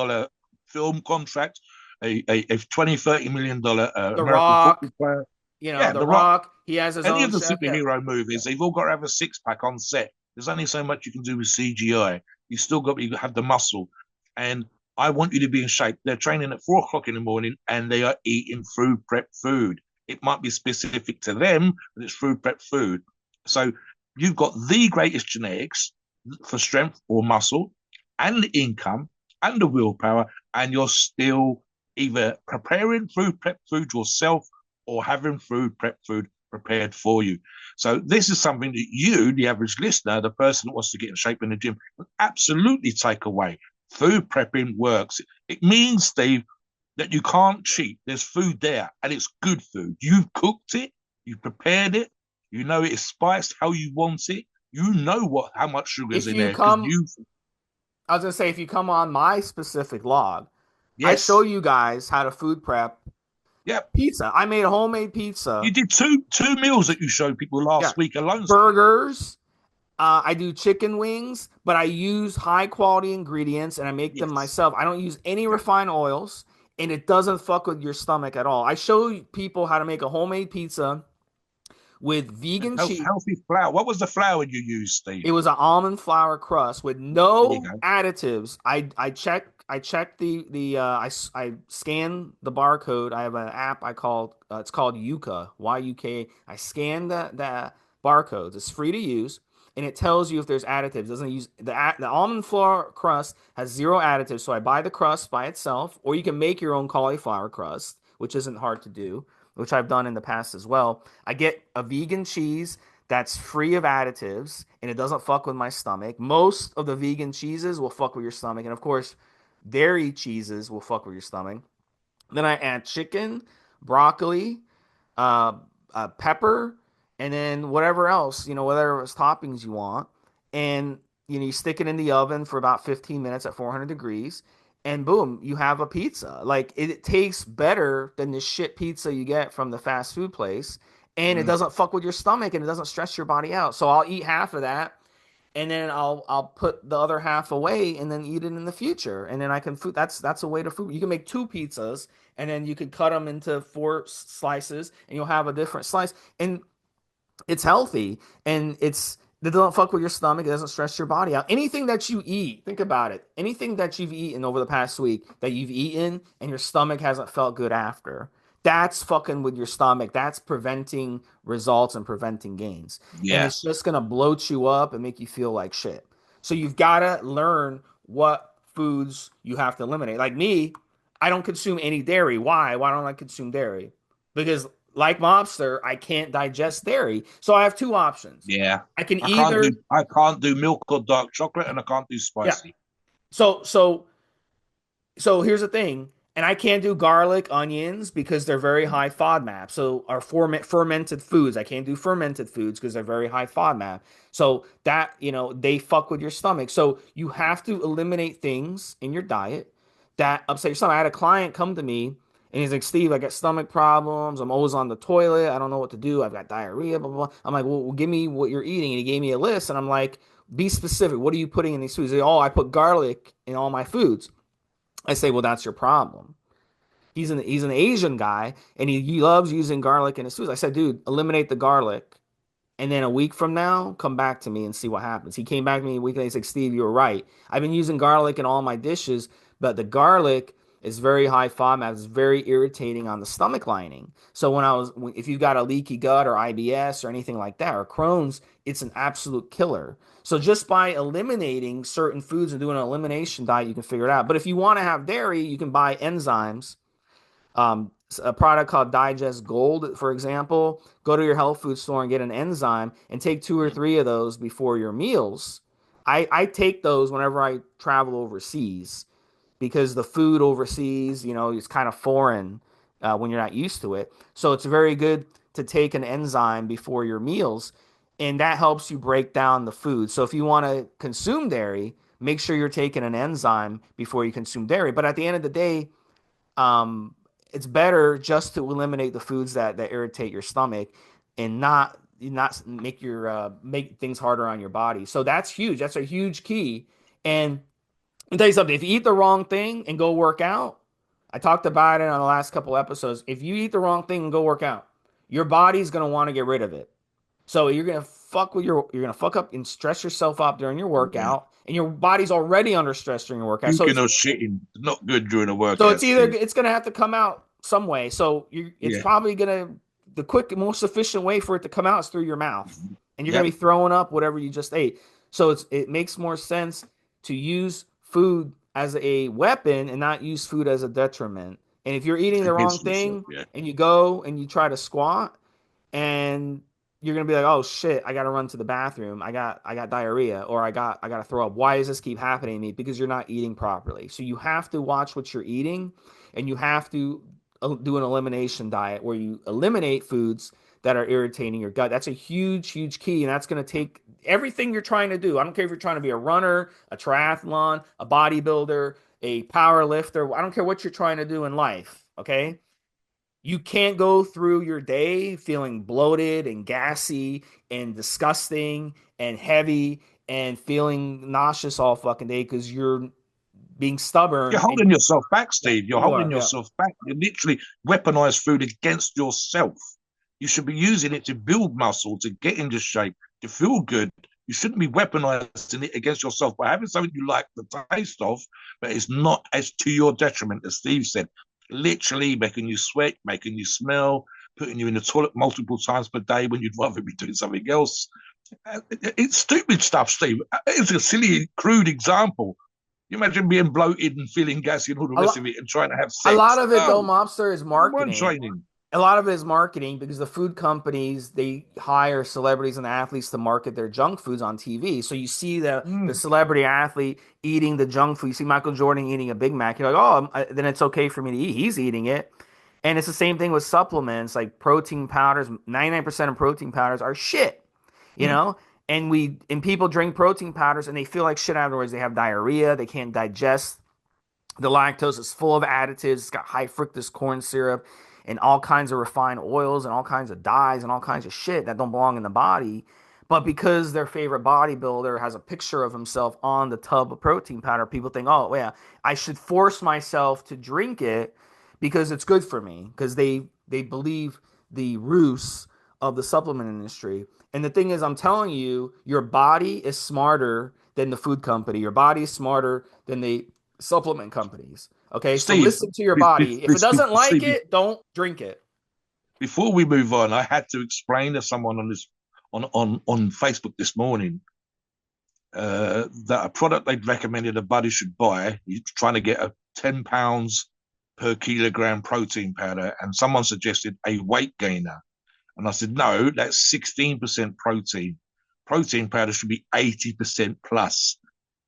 film contract, a 20, $30 million The American Rock, football player. you know, Yeah, The The Rock. Rock, he has his Any own of the chef. Yeah. superhero movies, they've all got to have a six pack on set. There's only so much you can do with CGI. You still got to have the muscle. And I want you to be in shape. They're training at 4 o'clock in the morning and they are eating food prep food. It might be specific to them, but it's food prep food. So you've got the greatest genetics for strength or muscle and the income and the willpower, and you're still either preparing food prep food yourself or having food prep food prepared for you. So this is something that you, the average listener, the person that wants to get in shape in the gym, can absolutely take away. Food prepping works. It means, Steve, that you can't cheat. There's food there, and it's good food. You've cooked it, you prepared it, you know it's spiced how you want it. You know what how much sugar's If in you there because come, you. I was gonna say, if you come on my specific log, I show Yes, you guys how to food prep yep. pizza. I made a homemade You pizza. did two meals that you showed people Yeah, last week alone, Steve. burgers. I do chicken wings, but I use high quality ingredients and I make them Yes. myself. I don't use any Yeah. refined oils, and it doesn't fuck with your stomach at all. I show people how to make a homemade pizza with vegan cheese. Healthy flour. What was the flour you used, Steve? It was an almond flour crust with There you no go. additives. I check I scan the barcode. I have an app I called it's called Yuka, YUK. I scan the barcodes. It's free to use and it tells you if there's additives. It doesn't use the almond flour crust has zero additives. So I buy the crust by itself, or you can make your own cauliflower crust, which isn't hard to do, which I've done in the past as well. I get a vegan cheese that's free of additives and it doesn't fuck with my stomach. Most of the vegan cheeses will fuck with your stomach. And of course, dairy cheeses will fuck with your stomach. Then I add chicken, broccoli, uh, pepper, and then whatever else, whatever toppings you want. And, you stick it in the oven for about 15 minutes at 400 degrees. And boom, you have a pizza. Like it tastes better than the shit pizza you get from the fast food place. And it Mm. doesn't fuck with your stomach and it doesn't stress your body out. So I'll eat half of that and then I'll put the other half away and then eat it in the future. And then I can food. That's a way to food. You can make two pizzas and then you could cut them into four slices and you'll have a different slice. And it's healthy and it doesn't fuck with your stomach. It doesn't stress your body out. Anything that you eat, think about it. Anything that you've eaten over the past week that you've eaten and your stomach hasn't felt good after, that's fucking with your stomach. That's preventing results and preventing gains. And Yeah. it's just gonna bloat you up and make you feel like shit. So you've gotta learn what foods you have to eliminate. Like me, I don't consume any dairy. Why? Why don't I consume dairy? Because like Mobster, I can't digest dairy. So I have two options. Yeah. I can I can't do either, I can't do milk or dark chocolate, and I can't do yeah. spicy. So here's the thing, and I can't do garlic, onions because they're very high FODMAP. So our fermented foods, I can't do fermented foods because they're very high FODMAP. So that, they fuck with your stomach. So you have to eliminate things in your diet that upset your stomach. I had a client come to me and he's like, Steve, I got stomach problems. I'm always on the toilet. I don't know what to do. I've got diarrhea, blah, blah, blah. I'm like, well, give me what you're eating. And he gave me a list. And I'm like, be specific. What are you putting in these foods? He's like, oh, I put garlic in all my foods. I say, well, that's your problem. He's an Asian guy and he loves using garlic in his foods. I said, dude, eliminate the garlic. And then a week from now, come back to me and see what happens. He came back to me a week later. He's like, Steve, you were right. I've been using garlic in all my dishes, but the garlic is very high FODMAP. It's very irritating on the stomach lining. So if you've got a leaky gut or IBS or anything like that, or Crohn's, it's an absolute killer. So just by eliminating certain foods and doing an elimination diet, you can figure it out. But if you want to have dairy, you can buy enzymes, a product called Digest Gold, for example. Go to your health food store and get an enzyme and take two or three of those before your meals. I take those whenever I travel overseas because the food overseas, is kind of foreign when you're not used to it. So it's very good to take an enzyme before your meals, and that helps you break down the food. So if you want to consume dairy, make sure you're taking an enzyme before you consume dairy. But at the end of the day, um, it's better just to eliminate the foods that irritate your stomach and not make things harder on your body. So that's huge. That's a huge key. And I'll tell you something, if you eat the wrong thing and go work out, I talked about it on the last couple episodes. If you eat the wrong thing and go work out, your body's gonna want to get rid of it. So you're gonna fuck up and stress yourself up during your Yeah. workout, and your body's already under stress during your workout. So Puking or shitting not good during a so workout, it's either Steve. it's gonna have to come out some way. So it's Yeah. probably gonna the quick, most efficient way for it to come out is through your mouth, and you're gonna be Yep. throwing up whatever you just ate. So it makes more sense to use food as a weapon and not use food as a detriment. And if you're eating the wrong Against yourself. thing Yeah. and you go and you try to squat and you're gonna be like, oh shit, I gotta run to the bathroom. I got diarrhea or I gotta throw up. Why does this keep happening to me? Because you're not eating properly. So you have to watch what you're eating, and you have to do an elimination diet where you eliminate foods that are irritating your gut. That's a huge, huge key, and that's gonna take everything you're trying to do. I don't care if you're trying to be a runner, a triathlon, a bodybuilder, a power lifter. I don't care what you're trying to do in life. Okay, you can't go through your day feeling bloated and gassy and disgusting and heavy and feeling nauseous all fucking day because you're being You're stubborn and holding yourself back, yeah, Steve. You're you holding are. Yeah. yourself back. You literally weaponize food against yourself. You should be using it to build muscle, to get into shape, to feel good. You shouldn't be weaponizing it against yourself by having something you like the taste of, but it's not as to your detriment, as Steve said. Literally making you sweat, making you smell, putting you in the toilet multiple times per day when you'd rather be doing something else. It's stupid stuff, Steve. It's a silly, crude example. You imagine being bloated and feeling gassy and all the A, rest lo- of it and trying to have a lot sex. of it though, No, Mobster, is hormone marketing. training. A lot of it is marketing because the food companies they hire celebrities and athletes to market their junk foods on TV. So you see the Mm, celebrity athlete eating the junk food. You see Michael Jordan eating a Big Mac. You're like, oh, then it's okay for me to eat. He's eating it. And it's the same thing with supplements like protein powders. 99% of protein powders are shit, you mm. know? And people drink protein powders and they feel like shit afterwards. They have diarrhea, they can't digest. The lactose is full of additives. It's got high fructose corn syrup and all kinds of refined oils and all kinds of dyes and all kinds of shit that don't belong in the body. But because their favorite bodybuilder has a picture of himself on the tub of protein powder, people think, oh, yeah, I should force myself to drink it because it's good for me. Because they believe the ruse of the supplement industry. And the thing is, I'm telling you, your body is smarter than the food company. Your body is smarter than the supplement companies. Okay, so Steve, listen to your body. If it doesn't like Steve, it, don't drink it. before we move on, I had to explain to someone on Facebook this morning that a product they'd recommended a buddy should buy. He's trying to get a £10 per kilogram protein powder, and someone suggested a weight gainer. And I said, no, that's 16% protein. Protein powder should be 80% plus.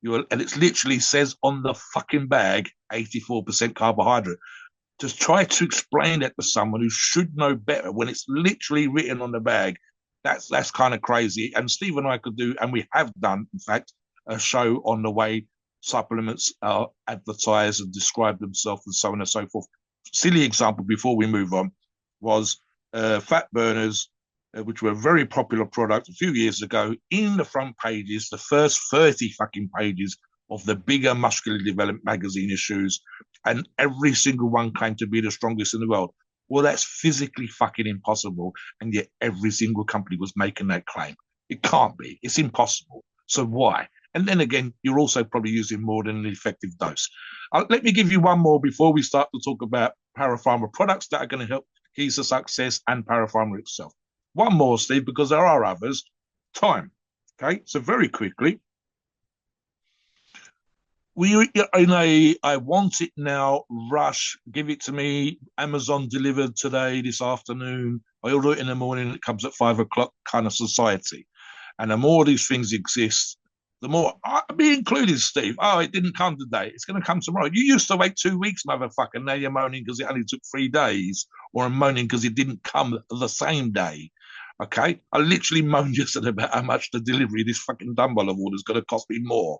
And it literally says on the fucking bag, 84% carbohydrate. Just try to explain that to someone who should know better when it's literally written on the bag. That's kind of crazy. And Steve and I could do, and we have done, in fact, a show on the way supplements are advertised and describe themselves and so on and so forth. Silly example before we move on was fat burners, which were a very popular product a few years ago. In the front pages, the first 30 fucking pages of the bigger muscular development magazine issues, and every single one claimed to be the strongest in the world. Well, that's physically fucking impossible, and yet every single company was making that claim. It can't be. It's impossible. So why? And then again, you're also probably using more than an effective dose. Let me give you one more before we start to talk about Para Pharma products that are going to help keys to success and Para Pharma itself. One more, Steve, because there are others. Time. Okay, so very quickly, we in a I want it now rush. Give it to me. Amazon delivered today, this afternoon. I order it in the morning. It comes at 5 o'clock. Kind of society, and the more these things exist, the more me included, Steve. Oh, it didn't come today. It's going to come tomorrow. You used to wait 2 weeks, motherfucker. Now you're moaning because it only took 3 days, or I'm moaning because it didn't come the same day. Okay, I literally moaned yesterday about how much the delivery of this fucking dumbbell award is going to cost me more.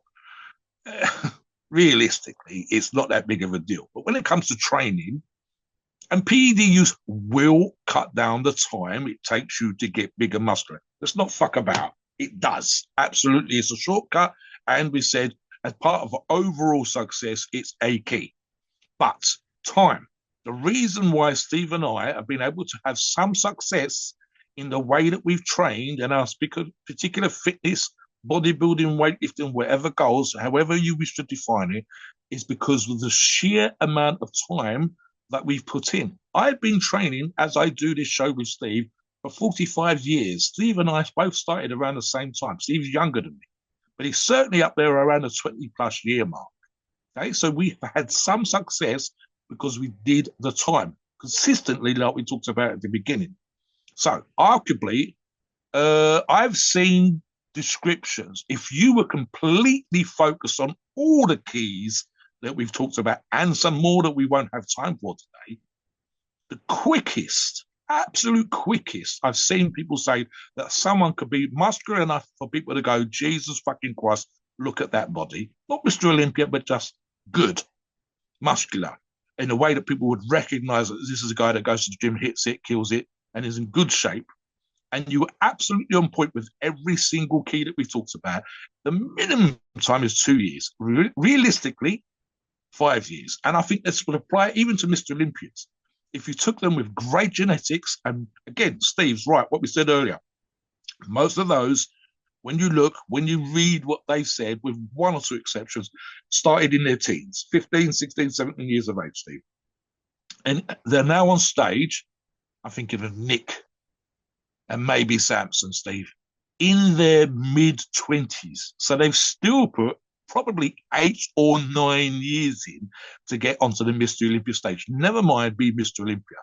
Realistically, it's not that big of a deal. But when it comes to training, and PED use will cut down the time it takes you to get bigger muscle. Let's not fuck about. It does. Absolutely. It's a shortcut. And we said, as part of overall success, it's a key. But time. The reason why Steve and I have been able to have some success in the way that we've trained and our particular fitness, bodybuilding, weightlifting, whatever goals, however you wish to define it, is because of the sheer amount of time that we've put in. I've been training, as I do this show with Steve, for 45 years. Steve and I both started around the same time. Steve's younger than me, but he's certainly up there around the 20 plus year mark. Okay, so we've had some success because we did the time consistently, like we talked about at the beginning. So arguably, I've seen descriptions. If you were completely focused on all the keys that we've talked about and some more that we won't have time for today, the quickest, absolute quickest, I've seen people say that someone could be muscular enough for people to go, Jesus fucking Christ, look at that body. Not Mr. Olympia, but just good, muscular, in a way that people would recognize that this is a guy that goes to the gym, hits it, kills it, and is in good shape. And you were absolutely on point with every single key that we've talked about. The minimum time is 2 years. Realistically, 5 years. And I think this would apply even to Mr. Olympians. If you took them with great genetics, and again, Steve's right, what we said earlier, most of those, when you look, when you read what they said, with one or two exceptions, started in their teens, 15, 16, 17 years of age, Steve. And they're now on stage. I'm thinking of Nick and maybe Samson, Steve, in their mid-20s. So they've still put probably 8 or 9 years in to get onto the Mr. Olympia stage. Never mind be Mr. Olympia.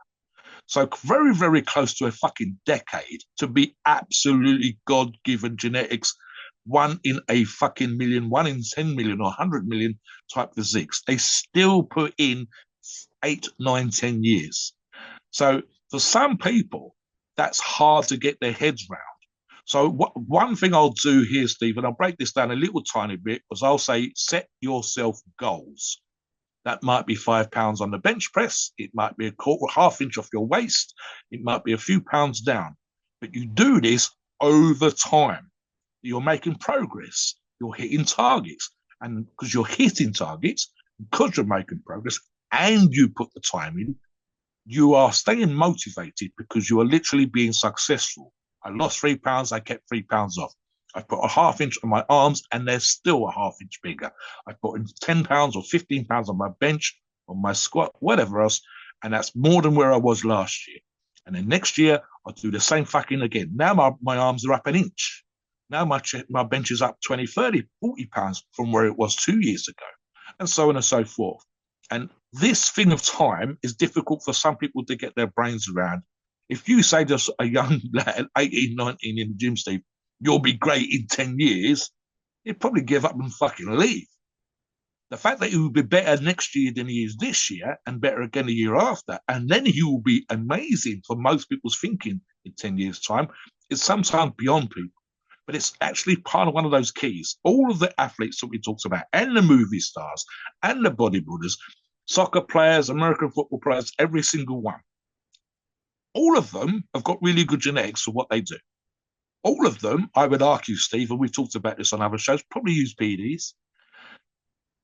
So very, very close to a fucking decade to be absolutely God-given genetics, 1 in a fucking million, 1 in 10 million or 100 million type physiques. They still put in 8, 9, 10 years. So for some people, that's hard to get their heads round. So one thing I'll do here, Steve, and I'll break this down a little tiny bit, is I'll say set yourself goals. That might be 5 pounds on the bench press. It might be a quarter, half inch off your waist. It might be a few pounds down. But you do this over time. You're making progress. You're hitting targets. And because you're hitting targets, because you're making progress, and you put the time in, you are staying motivated because you are literally being successful. I lost 3 pounds. I kept 3 pounds off. I put a half inch on my arms and they're still a half inch bigger. I put in 10 pounds or 15 pounds on my bench, on my squat, whatever else. And that's more than where I was last year. And then next year, I'll do the same fucking again. Now my arms are up an inch. Now my bench is up 20, 30, 40 pounds from where it was 2 years ago. And so on and so forth. And This thing of time is difficult for some people to get their brains around. If you say to a young lad, 18, 19 in the gym, Steve, you'll be great in 10 years, he'd probably give up and fucking leave. The fact that he will be better next year than he is this year and better again the year after, and then he will be amazing for most people's thinking in 10 years' time, is sometimes beyond people. But it's actually part of one of those keys. All of the athletes that we talked about, and the movie stars, and the bodybuilders, soccer players, American football players, every single one, all of them have got really good genetics for what they do. All of them, I would argue, Steve, and we've talked about this on other shows, probably use PEDs,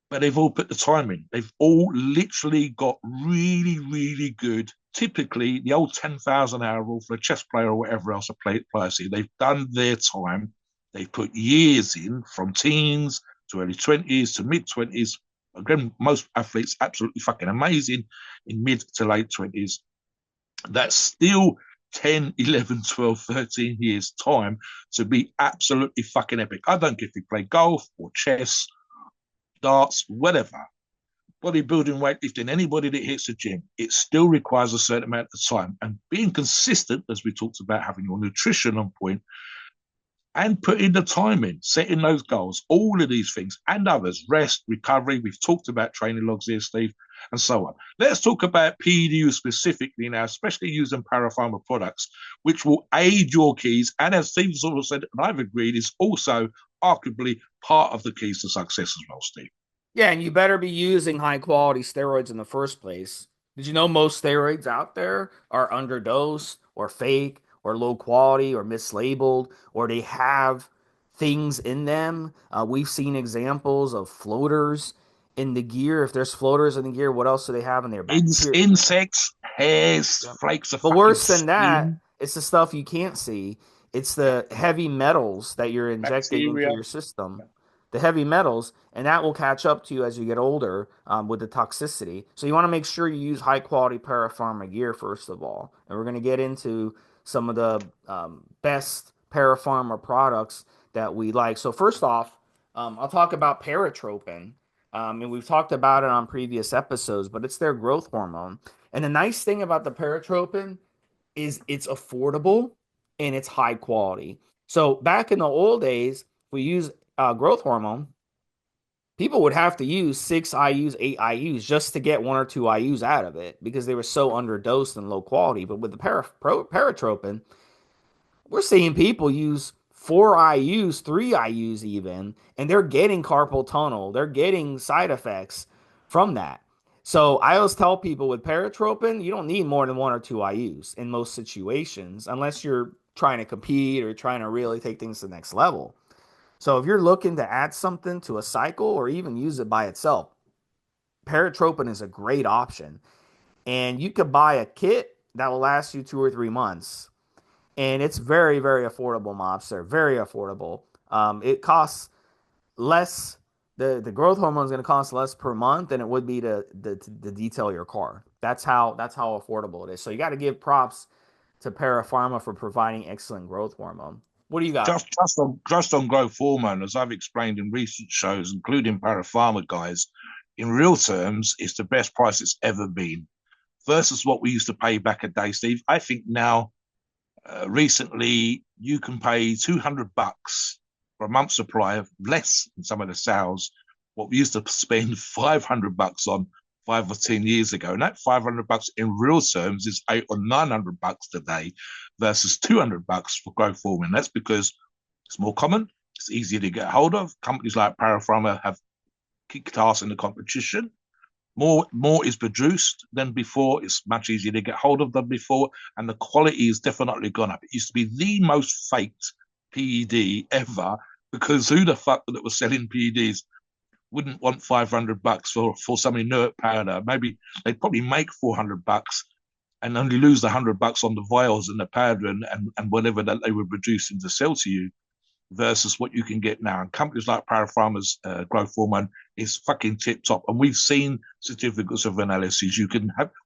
but they've all put the time in. They've all literally got really, really good. Typically, the old 10,000-hour rule for a chess player or whatever else a player see, they've done their time. They've put years in from teens to early 20s to mid 20s. Again, most athletes absolutely fucking amazing in mid to late 20s. That's still 10, 11, 12, 13 years time to be absolutely fucking epic. I don't care if you play golf or chess, darts, whatever, bodybuilding, weightlifting, anybody that hits the gym, it still requires a certain amount of time. And being consistent, as we talked about, having your nutrition on point and putting the time in, setting those goals, all of these things and others, rest, recovery. We've talked about training logs here, Steve, and so on. Let's talk about PEDU specifically now, especially using Para Pharma products, which will aid your keys. And as Steve sort of said, and I've agreed, is also arguably part of the keys to success as well, Steve. Yeah, and you better be using high quality steroids in the first place. Did you know most steroids out there are underdosed or fake or low quality or mislabeled or they have things in them? We've seen examples of floaters in the gear. If there's floaters in the gear, what else do they have in there? Bacteria. Insects, hairs, Yep. flakes of But fucking worse than that, skin, it's the stuff you can't see. It's the heavy metals that you're injecting into bacteria. your system, the heavy metals, and that will catch up to you as you get older with the toxicity. So you want to make sure you use high quality parapharma gear first of all. And we're going to get into some of the best parapharma products that we like. So first off, I'll talk about paratropin. And we've talked about it on previous episodes, but it's their growth hormone. And the nice thing about the paratropin is it's affordable and it's high quality. So back in the old days, if we use growth hormone, people would have to use 6 IUs, 8 IUs just to get 1 or 2 IUs out of it because they were so underdosed and low quality. But with the paratropin, we're seeing people use 4 IUs, 3 IUs even, and they're getting carpal tunnel. They're getting side effects from that. So I always tell people with paratropin, you don't need more than 1 or 2 IUs in most situations, unless you're trying to compete or trying to really take things to the next level. So if you're looking to add something to a cycle or even use it by itself, paratropin is a great option. And you could buy a kit that will last you 2 or 3 months and it's very, very affordable, mobster. Very affordable. It costs less. The growth hormone is going to cost less per month than it would be to detail your car. That's how affordable it is. So you got to give props to Para Pharma for providing excellent growth hormone. What do you got? Just on growth hormone, as I've explained in recent shows, including Para Pharma guys, in real terms, it's the best price it's ever been versus what we used to pay back a day, Steve. I think now recently you can pay $200 for a month's supply of less than some of the sales what we used to spend $500 on 5 or 10 years ago. And that $500 in real terms is $800 or $900 today versus $200 for growth hormone. That's because it's more common, it's easier to get hold of. Companies like Para Pharma have kicked ass in the competition. More is produced than before. It's much easier to get hold of than before, and the quality has definitely gone up. It used to be the most faked PED ever because who the fuck that was selling PEDs wouldn't want $500 for some inert powder? Maybe they'd probably make $400 and only lose $100 on the vials and the powder and whatever that they were producing to sell to you versus what you can get now. And companies like Para Pharma's growth hormone is fucking tip top. And we've seen certificates of analysis.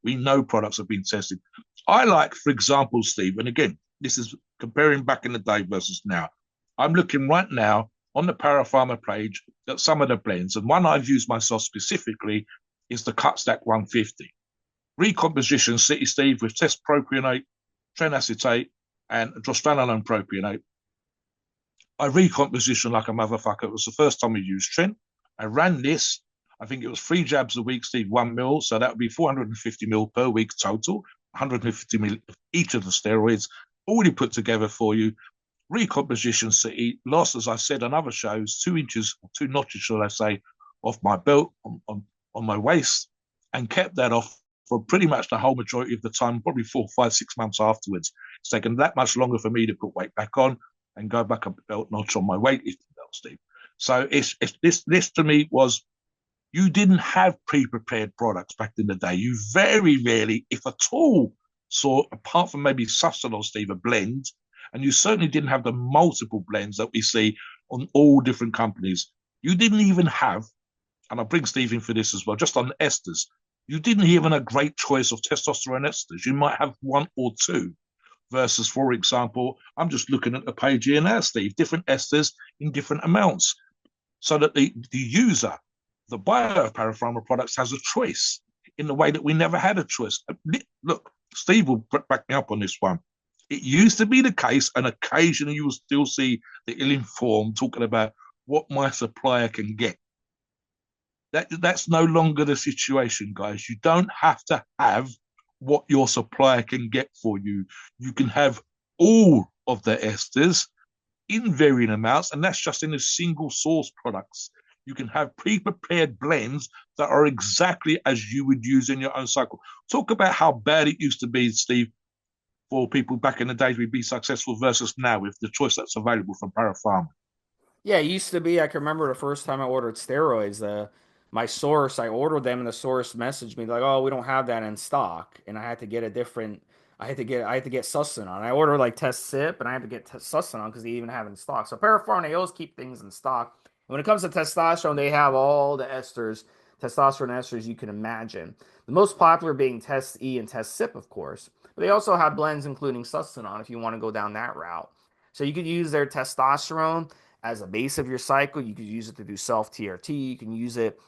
We know products have been tested. I like, for example, Steve, and again, this is comparing back in the day versus now. I'm looking right now on the Para Pharma page at some of the blends. And one I've used myself specifically is the Cut Stack 150. Recomposition City Steve with test propionate, trenacetate, and drostanolone propionate. I recomposition like a motherfucker. It was the first time we used Trent. I ran this. I think it was 3 jabs a week, Steve, 1 mil. So that would be 450 mil per week total, 150 mil of each of the steroids, already put together for you. Recomposition City lost, as I said on other shows, 2 inches or 2 notches, shall I say, off my belt on my waist, and kept that off for pretty much the whole majority of the time, probably 4, 5, 6 months afterwards. It's taken that much longer for me to put weight back on and go back a belt notch on my weightlifting belt, Steve. So this to me was, you didn't have pre-prepared products back in the day. You very rarely, if at all, saw, apart from maybe Sustenol, Steve, a blend, and you certainly didn't have the multiple blends that we see on all different companies. You didn't even have, and I'll bring Steve in for this as well, just on the esters, you didn't even have a great choice of testosterone esters. You might have one or two versus, for example, I'm just looking at the page here now, Steve, different esters in different amounts, so that the user, the buyer of Para Pharma products, has a choice in the way that we never had a choice. Look, Steve will back me up on this one. It used to be the case, and occasionally you will still see the ill-informed talking about what my supplier can get. That's no longer the situation, guys. You don't have to have what your supplier can get for you. You can have all of the esters in varying amounts, and that's just in the single source products. You can have pre-prepared blends that are exactly as you would use in your own cycle. Talk about how bad it used to be, Steve, for people back in the days we'd be successful versus now with the choice that's available from Para Pharma. Yeah, it used to be. I can remember the first time I ordered steroids. My source, I ordered them, and the source messaged me like, "Oh, we don't have that in stock," and I had to get a different. I had to get Sustanon. I ordered like Test Sip, and I had to get Sustanon because they even have it in stock. So Parapharm, they always keep things in stock. When it comes to testosterone, they have all the esters, testosterone esters you can imagine. The most popular being Test E and Test Sip, of course. But they also have blends including Sustanon if you want to go down that route. So you could use their testosterone as a base of your cycle. You could use it to do self TRT. You can use it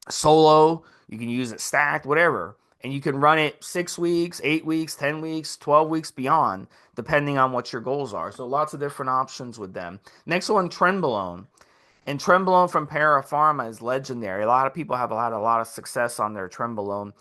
solo. You can use it stacked, whatever. And you can run it 6 weeks, 8 weeks, 10 weeks, 12 weeks beyond, depending on what your goals are. So lots of different options with them. Next one, Trenbolone. And Trenbolone from Para Pharma is legendary. A lot of people have had a lot of success on their Trenbolone.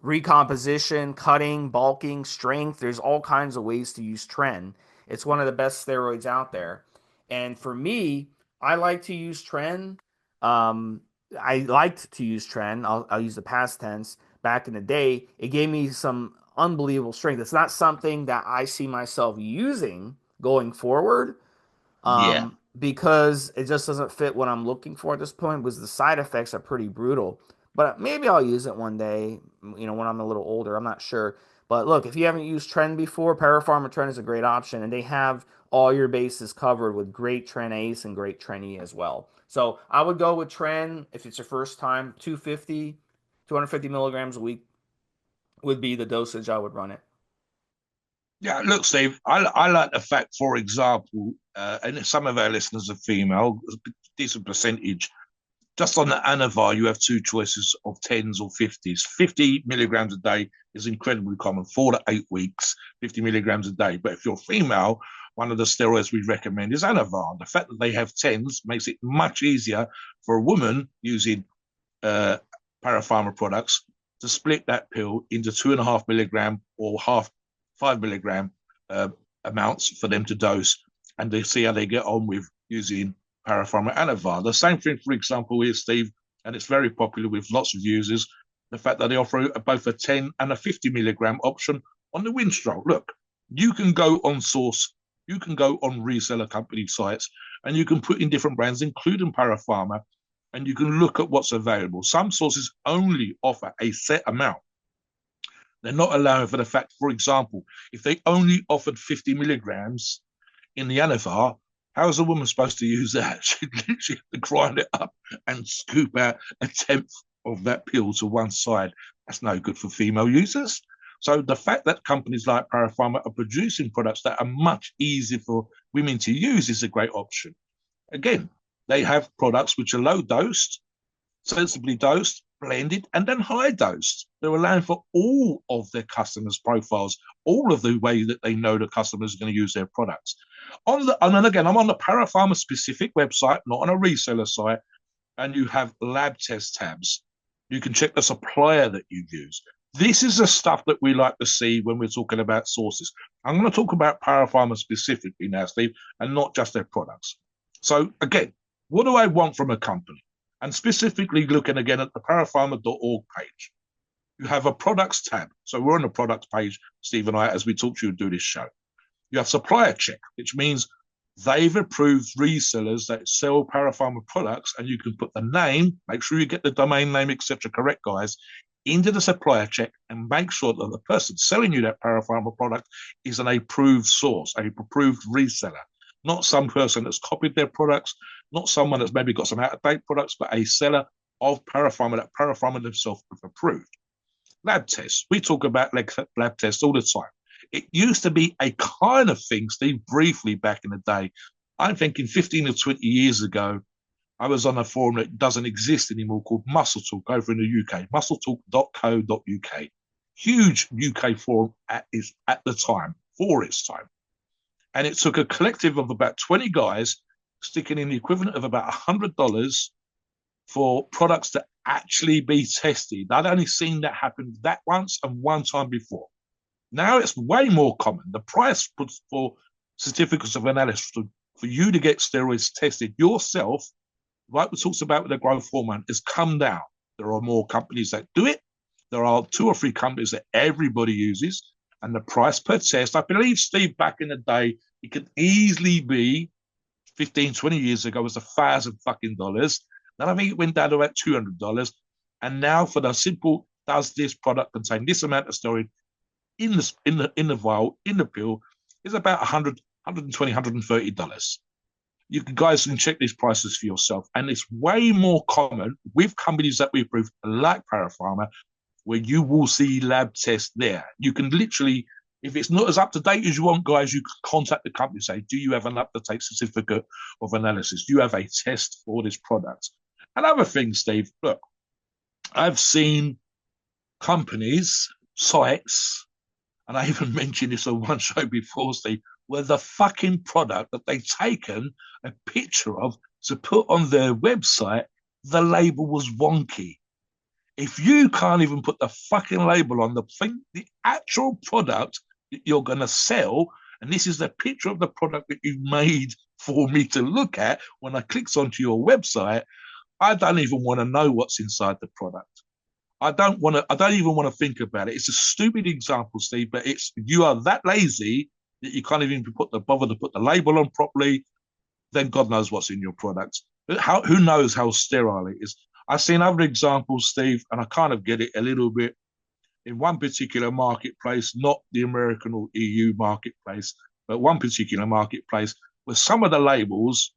Recomposition, cutting, bulking, strength. There's all kinds of ways to use Tren. It's one of the best steroids out there. And for me, I like to use Tren. Um, I liked to use Tren. I'll use the past tense. Back in the day, it gave me some unbelievable strength. It's not something that I see myself using going forward, Yeah. because it just doesn't fit what I'm looking for at this point, because the side effects are pretty brutal. But maybe I'll use it one day, when I'm a little older. I'm not sure. But look, if you haven't used Tren before, Parapharma Tren is a great option, and they have all your bases covered with great Tren Ace and great Tren E as well. So I would go with Tren if it's your first time. 250 milligrams a week would be the dosage I would run it. Yeah, look, Steve, I like the fact, for example, and some of our listeners are female, a decent percentage. Just on the Anavar, you have two choices of 10s or 50s. 50 milligrams a day is incredibly common, 4 to 8 weeks, 50 milligrams a day. But if you're female, one of the steroids we recommend is Anavar. The fact that they have 10s makes it much easier for a woman using parapharma products to split that pill into 2.5 milligram or 5 milligram amounts for them to dose, and they see how they get on with using Parapharma Anavar. The same thing, for example, is Steve, and it's very popular with lots of users, the fact that they offer both a 10 and a 50 milligram option on the Winstrol. Look, you can go on source, you can go on reseller company sites, and you can put in different brands, including Parapharma, and you can look at what's available. Some sources only offer a set amount. They're not allowing for the fact, for example, if they only offered 50 milligrams in the Anavar, how is a woman supposed to use that? She'd literally have to grind it up and scoop out a tenth of that pill to one side. That's no good for female users. So the fact that companies like Parapharma are producing products that are much easier for women to use is a great option. Again, they have products which are low dosed, sensibly dosed, blended, and then high dosed. They're allowing for all of their customers' profiles, all of the way that they know the customers are going to use their products. And then again, I'm on the Para Pharma specific website, not on a reseller site, and you have lab test tabs. You can check the supplier that you use. This is the stuff that we like to see when we're talking about sources. I'm going to talk about Para Pharma specifically now, Steve, and not just their products. So again, what do I want from a company? And specifically looking again at the parapharma.org page, you have a products tab. So we're on the products page, Steve and I, as we talk to you and do this show. You have supplier check, which means they've approved resellers that sell parapharma products, and you can put the name, make sure you get the domain name, etc. correct, guys, into the supplier check and make sure that the person selling you that parapharma product is an approved source, an approved reseller, not some person that's copied their products, not someone that's maybe got some out-of-date products, but a seller of parapharma that parapharma themselves have approved. Lab tests. We talk about lab tests all the time. It used to be a kind of thing, Steve, briefly back in the day. I'm thinking 15 or 20 years ago, I was on a forum that doesn't exist anymore called Muscle Talk over in the UK, muscletalk.co.uk. Huge UK forum at the time, for its time. And it took a collective of about 20 guys sticking in the equivalent of about $100 for products to actually be tested. I'd only seen that happen that once and one time before. Now it's way more common. The price for certificates of analysis for you to get steroids tested yourself, like we talked about with the growth hormone, has come down. There are more companies that do it. There are 2 or 3 companies that everybody uses. And the price per test, I believe, Steve, back in the day, it could easily be 15, 20 years ago was $1,000. Then I think it went down to about $200. And now for the simple, does this product contain this amount of steroid in the vial, in the pill, is about $100, $120, $130. You guys can check these prices for yourself. And it's way more common with companies that we approve, like Para Pharma, where you will see lab tests there. You can literally, if it's not as up to date as you want, guys, you can contact the company and say, do you have an up to date certificate of analysis? Do you have a test for this product? Another thing, Steve, look, I've seen companies, sites, and I even mentioned this on one show before, Steve, where the fucking product that they've taken a picture of to put on their website, the label was wonky. If you can't even put the fucking label on the thing, the actual product that you're going to sell, and this is the picture of the product that you've made for me to look at when I clicks onto your website, I don't even want to know what's inside the product. I don't even want to think about it. It's a stupid example, Steve, but you are that lazy that you can't even bother to put the label on properly. Then God knows what's in your product. Who knows how sterile it is? I've seen other examples, Steve, and I kind of get it a little bit in one particular marketplace, not the American or EU marketplace, but one particular marketplace where some of the labels,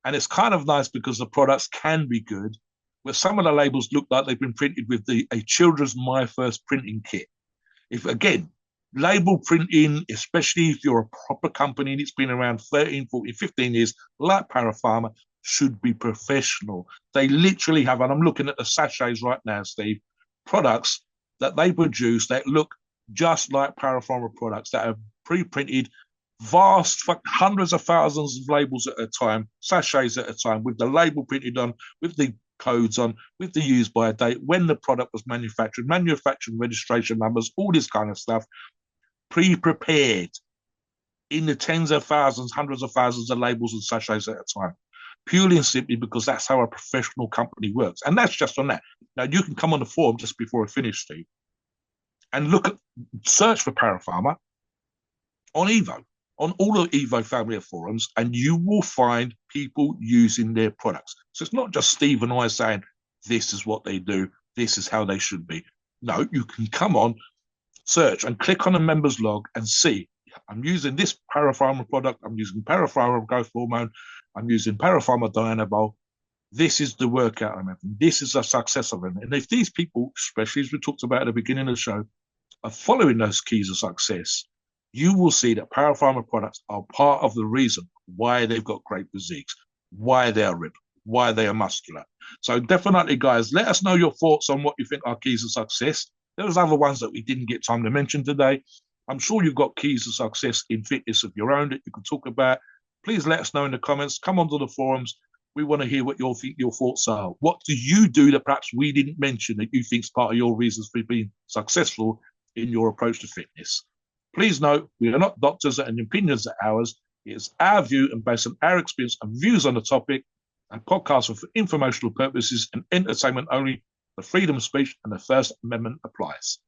and it's kind of nice because the products can be good, where some of the labels look like they've been printed with a children's My First printing kit. If, again, label printing, especially if you're a proper company and it's been around 13, 14, 15 years, like Para Pharma, should be professional. They literally have, and I'm looking at the sachets right now, Steve, products that they produce that look just like Para Pharma products that are pre-printed, vast hundreds of thousands of labels at a time, sachets at a time, with the label printed on, with the codes on, with the use by date, when the product was manufacturing registration numbers, all this kind of stuff, pre-prepared in the tens of thousands, hundreds of thousands of labels and sachets at a time, purely and simply because that's how a professional company works. And that's just on that. Now, you can come on the forum just before I finish, Steve, and search for Para Pharma on Evo, on all the Evo family of forums, and you will find people using their products. So it's not just Steve and I saying, this is what they do, this is how they should be. No, you can come on, search, and click on the members log and see, I'm using this Para Pharma product, I'm using Para Pharma growth hormone, I'm using Para Pharma Dianabol. This is the workout I'm having. This is a success of it. And if these people, especially as we talked about at the beginning of the show, are following those keys of success, you will see that Para Pharma products are part of the reason why they've got great physiques, why they're ripped, why they are muscular. So definitely, guys, let us know your thoughts on what you think are keys to success. There's other ones that we didn't get time to mention today. I'm sure you've got keys to success in fitness of your own that you can talk about. Please let us know in the comments. Come onto the forums. We want to hear what your thoughts are. What do you do that perhaps we didn't mention that you think is part of your reasons for being successful in your approach to fitness? Please note, we are not doctors and opinions are ours. It is our view and based on our experience and views on the topic, and podcasts are for informational purposes and entertainment only. The freedom of speech and the First Amendment applies.